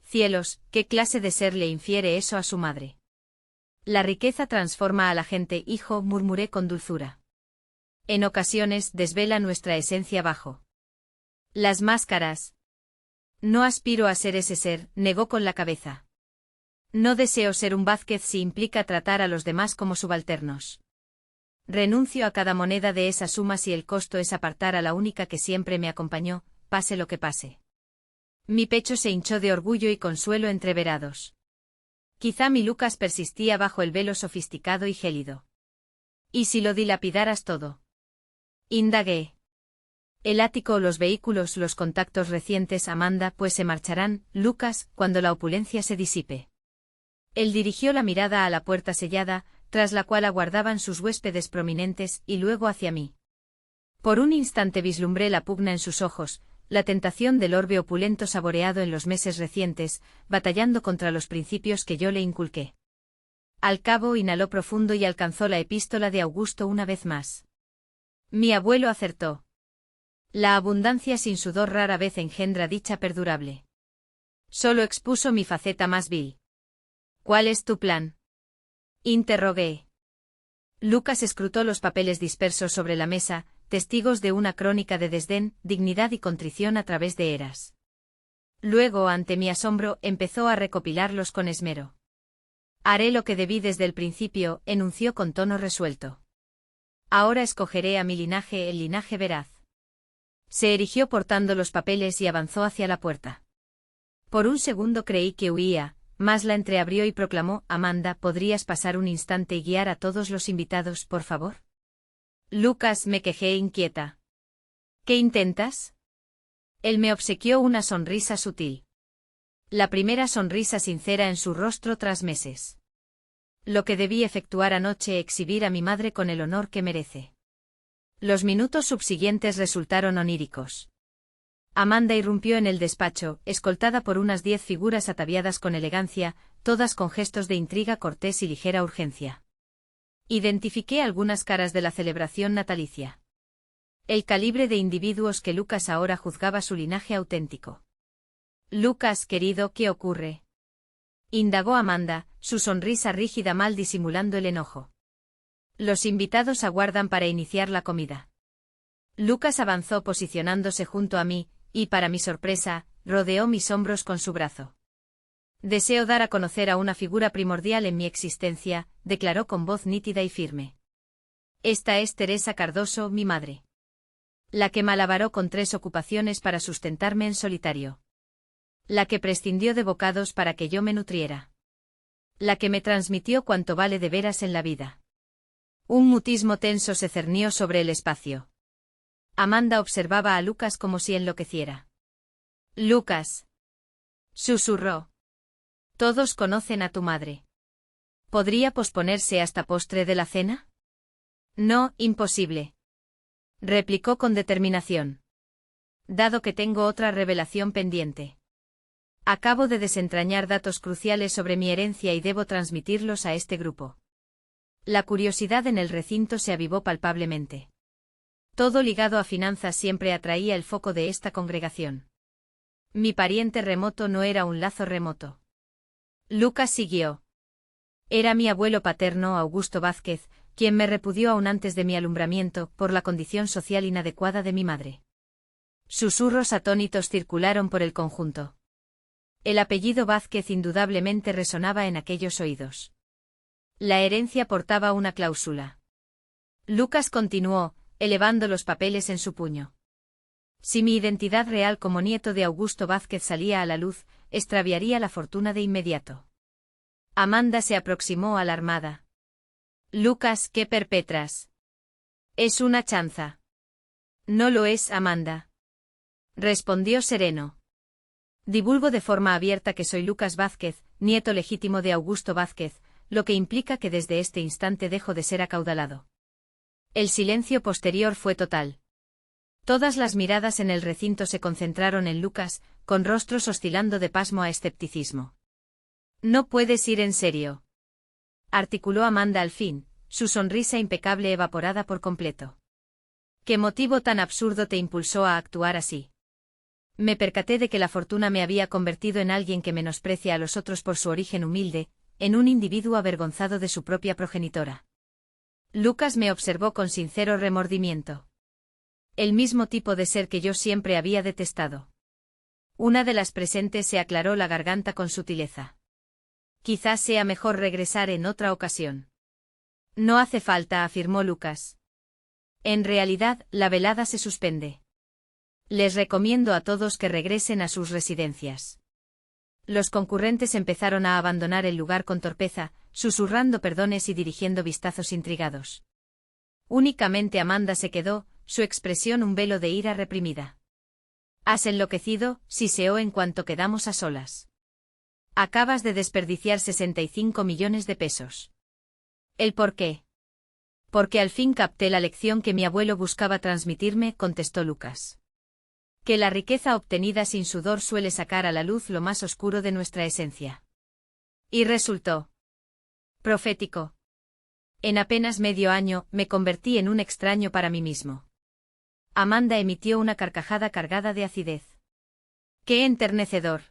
Cielos, ¿qué clase de ser le infiere eso a su madre? La riqueza transforma a la gente, hijo, murmuré con dulzura. En ocasiones desvela nuestra esencia bajo. Las máscaras. No aspiro a ser ese ser, negó con la cabeza. No deseo ser un Vázquez si implica tratar a los demás como subalternos. Renuncio a cada moneda de esa suma si el costo es apartar a la única que siempre me acompañó, pase lo que pase. Mi pecho se hinchó de orgullo y consuelo entreverados. Quizá mi Lucas persistía bajo el velo sofisticado y gélido. ¿Y si lo dilapidaras todo? Indagué. El ático, los vehículos, los contactos recientes, Amanda, pues se marcharán, Lucas, cuando la opulencia se disipe. Él dirigió la mirada a la puerta sellada, tras la cual aguardaban sus huéspedes prominentes, y luego hacia mí. Por un instante vislumbré la pugna en sus ojos, la tentación del orbe opulento saboreado en los meses recientes, batallando contra los principios que yo le inculqué. Al cabo inhaló profundo y alcanzó la epístola de Augusto una vez más. Mi abuelo acertó. La abundancia sin sudor rara vez engendra dicha perdurable. Solo expuso mi faceta más vil. ¿Cuál es tu plan? Interrogué. Lucas escrutó los papeles dispersos sobre la mesa, testigos de una crónica de desdén, dignidad y contrición a través de eras. Luego, ante mi asombro, empezó a recopilarlos con esmero. Haré lo que debí desde el principio, enunció con tono resuelto. Ahora escogeré a mi linaje, el linaje veraz. Se erigió portando los papeles y avanzó hacia la puerta. Por un segundo creí que huía, mas la entreabrió y proclamó: Amanda, ¿podrías pasar un instante y guiar a todos los invitados, por favor? Lucas, me quejé inquieta. ¿Qué intentas? Él me obsequió una sonrisa sutil. La primera sonrisa sincera en su rostro tras meses. Lo que debí efectuar anoche, exhibir a mi madre con el honor que merece. Los minutos subsiguientes resultaron oníricos. Amanda irrumpió en el despacho, escoltada por unas 10 figuras ataviadas con elegancia, todas con gestos de intriga cortés y ligera urgencia. Identifiqué algunas caras de la celebración natalicia. El calibre de individuos que Lucas ahora juzgaba su linaje auténtico. Lucas, querido, ¿qué ocurre? Indagó Amanda, su sonrisa rígida mal disimulando el enojo. Los invitados aguardan para iniciar la comida. Lucas avanzó posicionándose junto a mí, y para mi sorpresa, rodeó mis hombros con su brazo. Deseo dar a conocer a una figura primordial en mi existencia, declaró con voz nítida y firme. Esta es Teresa Cardoso, mi madre. La que malabaró con 3 ocupaciones para sustentarme en solitario. La que prescindió de bocados para que yo me nutriera. La que me transmitió cuanto vale de veras en la vida. Un mutismo tenso se cernió sobre el espacio. Amanda observaba a Lucas como si enloqueciera. Lucas. Susurró. Todos conocen a tu madre. ¿Podría posponerse hasta postre de la cena? No, imposible. Replicó con determinación. Dado que tengo otra revelación pendiente. Acabo de desentrañar datos cruciales sobre mi herencia y debo transmitirlos a este grupo. La curiosidad en el recinto se avivó palpablemente. Todo ligado a finanzas siempre atraía el foco de esta congregación. Mi pariente remoto no era un lazo remoto. Lucas siguió. Era mi abuelo paterno, Augusto Vázquez, quien me repudió aún antes de mi alumbramiento, por la condición social inadecuada de mi madre. Susurros atónitos circularon por el conjunto. El apellido Vázquez indudablemente resonaba en aquellos oídos. La herencia portaba una cláusula. Lucas continuó, elevando los papeles en su puño. Si mi identidad real como nieto de Augusto Vázquez salía a la luz, extraviaría la fortuna de inmediato. Amanda se aproximó alarmada. Lucas, ¿qué perpetras? Es una chanza. No lo es, Amanda. Respondió sereno. Divulgo de forma abierta que soy Lucas Vázquez, nieto legítimo de Augusto Vázquez, lo que implica que desde este instante dejo de ser acaudalado. El silencio posterior fue total. Todas las miradas en el recinto se concentraron en Lucas, con rostros oscilando de pasmo a escepticismo. No puedes ir en serio. Articuló Amanda al fin, su sonrisa impecable evaporada por completo. ¿Qué motivo tan absurdo te impulsó a actuar así? Me percaté de que la fortuna me había convertido en alguien que menosprecia a los otros por su origen humilde, en un individuo avergonzado de su propia progenitora. Lucas me observó con sincero remordimiento. El mismo tipo de ser que yo siempre había detestado. Una de las presentes se aclaró la garganta con sutileza. Quizás sea mejor regresar en otra ocasión. No hace falta, afirmó Lucas. En realidad, la velada se suspende. Les recomiendo a todos que regresen a sus residencias. Los concurrentes empezaron a abandonar el lugar con torpeza, susurrando perdones y dirigiendo vistazos intrigados. Únicamente Amanda se quedó, su expresión un velo de ira reprimida. «¿Has enloquecido?», siseó en cuanto quedamos a solas. «Acabas de desperdiciar 65 millones de pesos». «¿El por qué?». «Porque al fin capté la lección que mi abuelo buscaba transmitirme», contestó Lucas. «Que la riqueza obtenida sin sudor suele sacar a la luz lo más oscuro de nuestra esencia». Y resultó profético. En apenas medio año, me convertí en un extraño para mí mismo. Amanda emitió una carcajada cargada de acidez. ¡Qué enternecedor!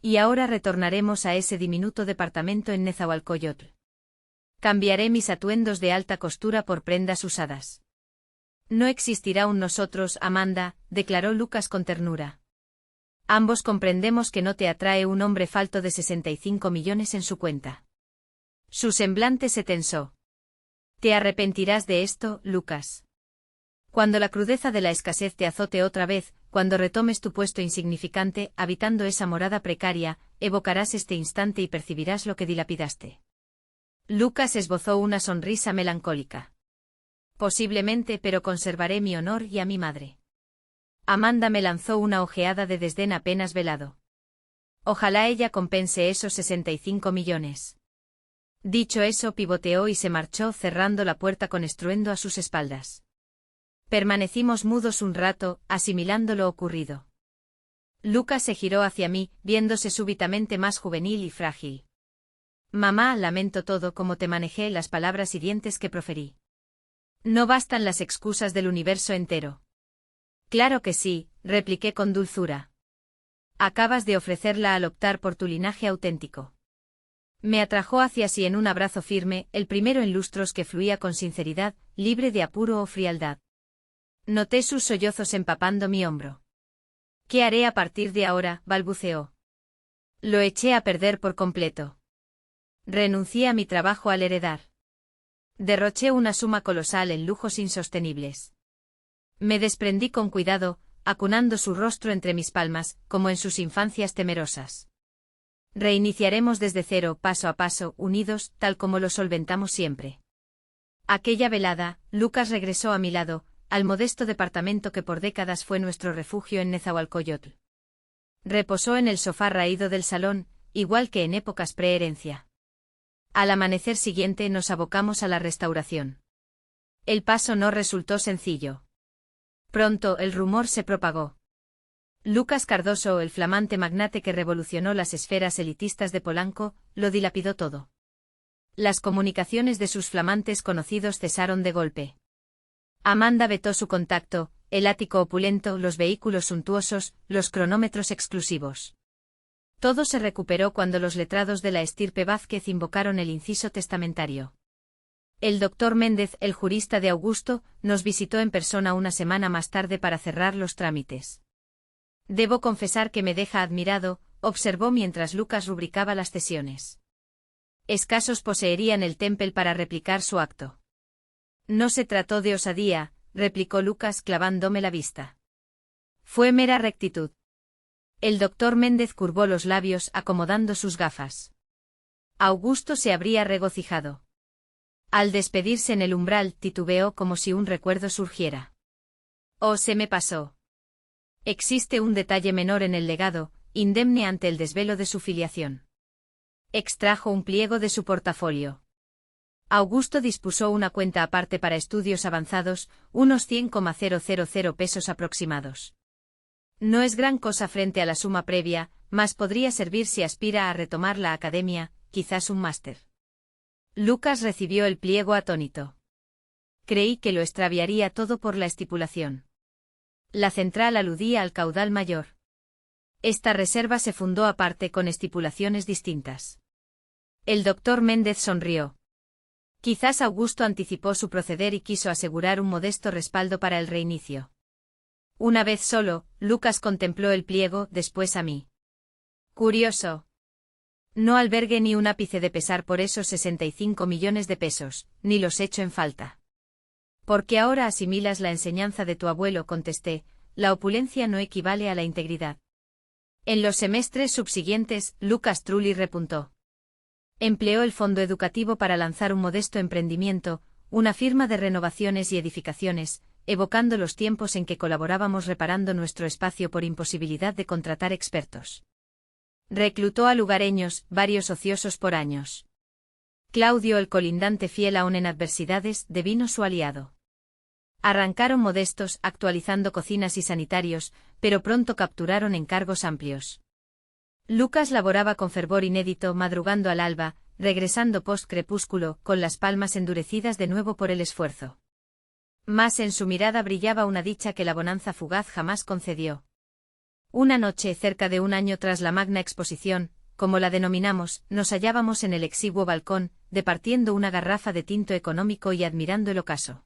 Y ahora retornaremos a ese diminuto departamento en Nezahualcóyotl. Cambiaré mis atuendos de alta costura por prendas usadas. No existirá un nosotros, Amanda, declaró Lucas con ternura. Ambos comprendemos que no te atrae un hombre falto de 65 millones en su cuenta. Su semblante se tensó. Te arrepentirás de esto, Lucas. Cuando la crudeza de la escasez te azote otra vez, cuando retomes tu puesto insignificante, habitando esa morada precaria, evocarás este instante y percibirás lo que dilapidaste. Lucas esbozó una sonrisa melancólica. Posiblemente, pero conservaré mi honor y a mi madre. Amanda me lanzó una ojeada de desdén apenas velado. Ojalá ella compense esos 65 millones. Dicho eso, pivoteó y se marchó cerrando la puerta con estruendo a sus espaldas. Permanecimos mudos un rato, asimilando lo ocurrido. Lucas se giró hacia mí, viéndose súbitamente más juvenil y frágil. Mamá, lamento todo como te manejé, las palabras hirientes que proferí. No bastan las excusas del universo entero. Claro que sí, repliqué con dulzura. Acabas de ofrecerla al optar por tu linaje auténtico. Me atrajo hacia sí en un abrazo firme, el primero en lustros que fluía con sinceridad, libre de apuro o frialdad. Noté sus sollozos empapando mi hombro. ¿Qué haré a partir de ahora?, balbuceó. Lo eché a perder por completo. Renuncié a mi trabajo al heredar. Derroché una suma colosal en lujos insostenibles. Me desprendí con cuidado, acunando su rostro entre mis palmas, como en sus infancias temerosas. Reiniciaremos desde cero, paso a paso, unidos, tal como lo solventamos siempre. Aquella velada, Lucas regresó a mi lado, al modesto departamento que por décadas fue nuestro refugio en Nezahualcóyotl. Reposó en el sofá raído del salón, igual que en épocas preherencia. Al amanecer siguiente nos abocamos a la restauración. El paso no resultó sencillo. Pronto el rumor se propagó. Lucas Cardoso, el flamante magnate que revolucionó las esferas elitistas de Polanco, lo dilapidó todo. Las comunicaciones de sus flamantes conocidos cesaron de golpe. Amanda vetó su contacto, el ático opulento, los vehículos suntuosos, los cronómetros exclusivos. Todo se recuperó cuando los letrados de la estirpe Vázquez invocaron el inciso testamentario. El doctor Méndez, el jurista de Augusto, nos visitó en persona una semana más tarde para cerrar los trámites. Debo confesar que me deja admirado, observó mientras Lucas rubricaba las cesiones. Escasos poseerían el Temple para replicar su acto. No se trató de osadía, replicó Lucas clavándome la vista. Fue mera rectitud. El doctor Méndez curvó los labios acomodando sus gafas. Augusto se habría regocijado. Al despedirse en el umbral titubeó como si un recuerdo surgiera. Oh, se me pasó. Existe un detalle menor en el legado, indemne ante el desvelo de su filiación. Extrajo un pliego de su portafolio. Augusto dispuso una cuenta aparte para estudios avanzados, unos 100,000 pesos aproximados. No es gran cosa frente a la suma previa, mas podría servir si aspira a retomar la academia, quizás un máster. Lucas recibió el pliego atónito. Creí que lo extraviaría todo por la estipulación. La central aludía al caudal mayor. Esta reserva se fundó aparte con estipulaciones distintas. El doctor Méndez sonrió. Quizás Augusto anticipó su proceder y quiso asegurar un modesto respaldo para el reinicio. Una vez solo, Lucas contempló el pliego, después a mí. Curioso. No albergue ni un ápice de pesar por esos 65 millones de pesos, ni los echo en falta. Porque ahora asimilas la enseñanza de tu abuelo, contesté, la opulencia no equivale a la integridad. En los semestres subsiguientes, Lucas Trulli repuntó. Empleó el fondo educativo para lanzar un modesto emprendimiento, una firma de renovaciones y edificaciones, evocando los tiempos en que colaborábamos reparando nuestro espacio por imposibilidad de contratar expertos. Reclutó a lugareños, varios ociosos por años. Claudio, el colindante fiel aún en adversidades, devino su aliado. Arrancaron modestos, actualizando cocinas y sanitarios, pero pronto capturaron encargos amplios. Lucas laboraba con fervor inédito, madrugando al alba, regresando post-crepúsculo, con las palmas endurecidas de nuevo por el esfuerzo. Mas en su mirada brillaba una dicha que la bonanza fugaz jamás concedió. Una noche, cerca de un año tras la magna exposición, como la denominamos, nos hallábamos en el exiguo balcón, departiendo una garrafa de tinto económico y admirando el ocaso.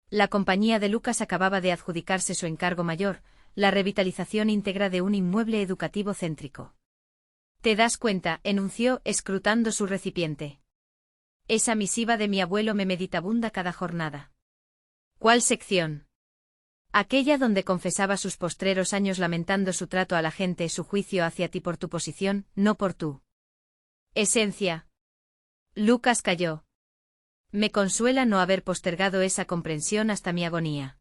La compañía de Lucas acababa de adjudicarse su encargo mayor, la revitalización íntegra de un inmueble educativo céntrico. ¿Te das cuenta?, enunció, escrutando su recipiente. Esa misiva de mi abuelo me meditabunda cada jornada. ¿Cuál sección? Aquella donde confesaba sus postreros años lamentando su trato a la gente, su juicio hacia ti por tu posición, no por tu esencia. Lucas calló. Me consuela no haber postergado esa comprensión hasta mi agonía.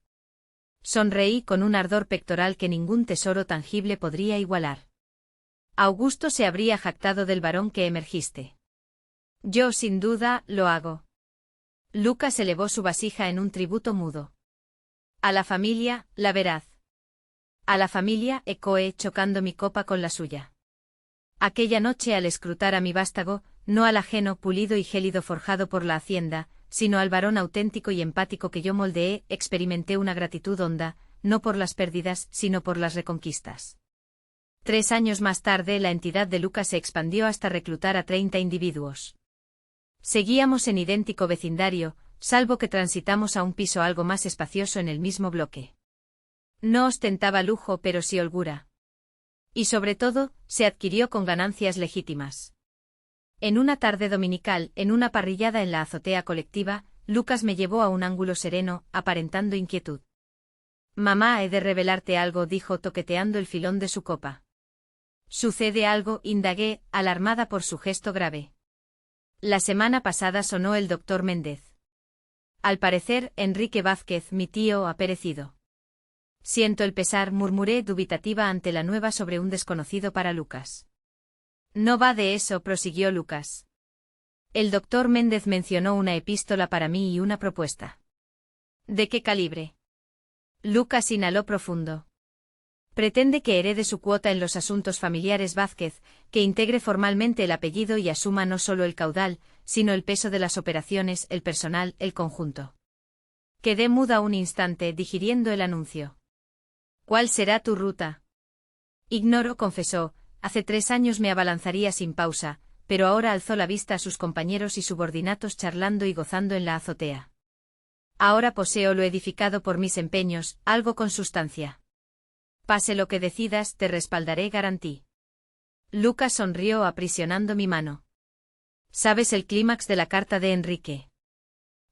Sonreí con un ardor pectoral que ningún tesoro tangible podría igualar. Augusto se habría jactado del varón que emergiste. Yo sin duda, lo hago. Lucas elevó su vasija en un tributo mudo. A la familia, la veraz. A la familia, ecoé chocando mi copa con la suya. Aquella noche al escrutar a mi vástago, no al ajeno pulido y gélido forjado por la hacienda, sino al varón auténtico y empático que yo moldeé, experimenté una gratitud honda, no por las pérdidas, sino por las reconquistas. 3 años más tarde la entidad de Lucas se expandió hasta reclutar a 30 individuos. Seguíamos en idéntico vecindario, salvo que transitamos a un piso algo más espacioso en el mismo bloque. No ostentaba lujo pero sí holgura. Y sobre todo, se adquirió con ganancias legítimas. En una tarde dominical, en una parrillada en la azotea colectiva, Lucas me llevó a un ángulo sereno, aparentando inquietud. Mamá, he de revelarte algo, dijo toqueteando el filón de su copa. ¿Sucede algo?, indagué, alarmada por su gesto grave. La semana pasada sonó el doctor Méndez. Al parecer, Enrique Vázquez, mi tío, ha perecido. Siento el pesar, murmuré dubitativa ante la nueva sobre un desconocido para Lucas. No va de eso, prosiguió Lucas. El doctor Méndez mencionó una epístola para mí y una propuesta. ¿De qué calibre? Lucas inhaló profundo. Pretende que herede su cuota en los asuntos familiares Vázquez, que integre formalmente el apellido y asuma no solo el caudal, sino el peso de las operaciones, el personal, el conjunto. Quedé muda un instante, digiriendo el anuncio. ¿Cuál será tu ruta? Ignoro, confesó. Hace 3 años me abalanzaría sin pausa, pero ahora alzó la vista a sus compañeros y subordinatos charlando y gozando en la azotea. Ahora poseo lo edificado por mis empeños, algo con sustancia. Pase lo que decidas, te respaldaré, garantí. Lucas sonrió aprisionando mi mano. ¿Sabes el clímax de la carta de Enrique?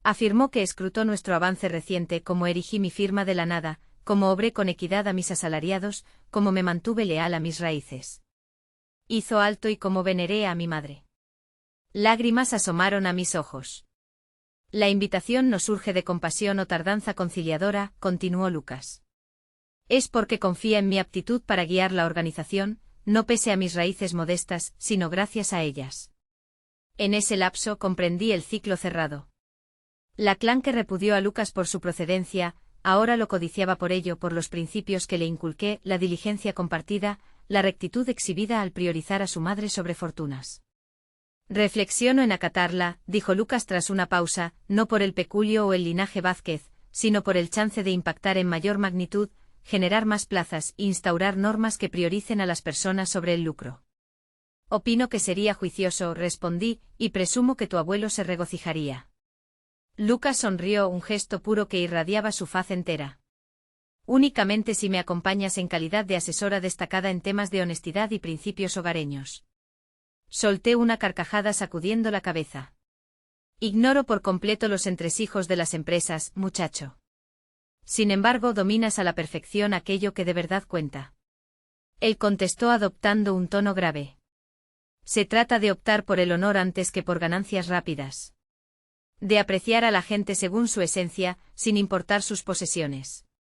Afirmó que escrutó nuestro avance reciente, cómo erigí mi firma de la nada, cómo obré con equidad a mis asalariados, cómo me mantuve leal a mis raíces. Hizo alto y cómo veneré a mi madre. Lágrimas asomaron a mis ojos. La invitación no surge de compasión o tardanza conciliadora, continuó Lucas. Es porque confía en mi aptitud para guiar la organización, no pese a mis raíces modestas, sino gracias a ellas. En ese lapso comprendí el ciclo cerrado. La clan que repudió a Lucas por su procedencia, ahora lo codiciaba por ello, por los principios que le inculqué, la diligencia compartida, la rectitud exhibida al priorizar a su madre sobre fortunas. Reflexiono en acatarla, dijo Lucas tras una pausa, no por el peculio o el linaje Vázquez, sino por el chance de impactar en mayor magnitud, generar más plazas, instaurar normas que prioricen a las personas sobre el lucro. Opino que sería juicioso, respondí, y presumo que tu abuelo se regocijaría. Lucas sonrió, un gesto puro que irradiaba su faz entera. Únicamente si me acompañas en calidad de asesora destacada en temas de honestidad y principios hogareños. Solté una carcajada sacudiendo la cabeza. Ignoro por completo los entresijos de las empresas, muchacho. Sin embargo, dominas a la perfección aquello que de verdad cuenta. Él contestó adoptando un tono grave. Se trata de optar por el honor antes que por ganancias rápidas. De apreciar a la gente según su esencia, sin importar sus posesiones.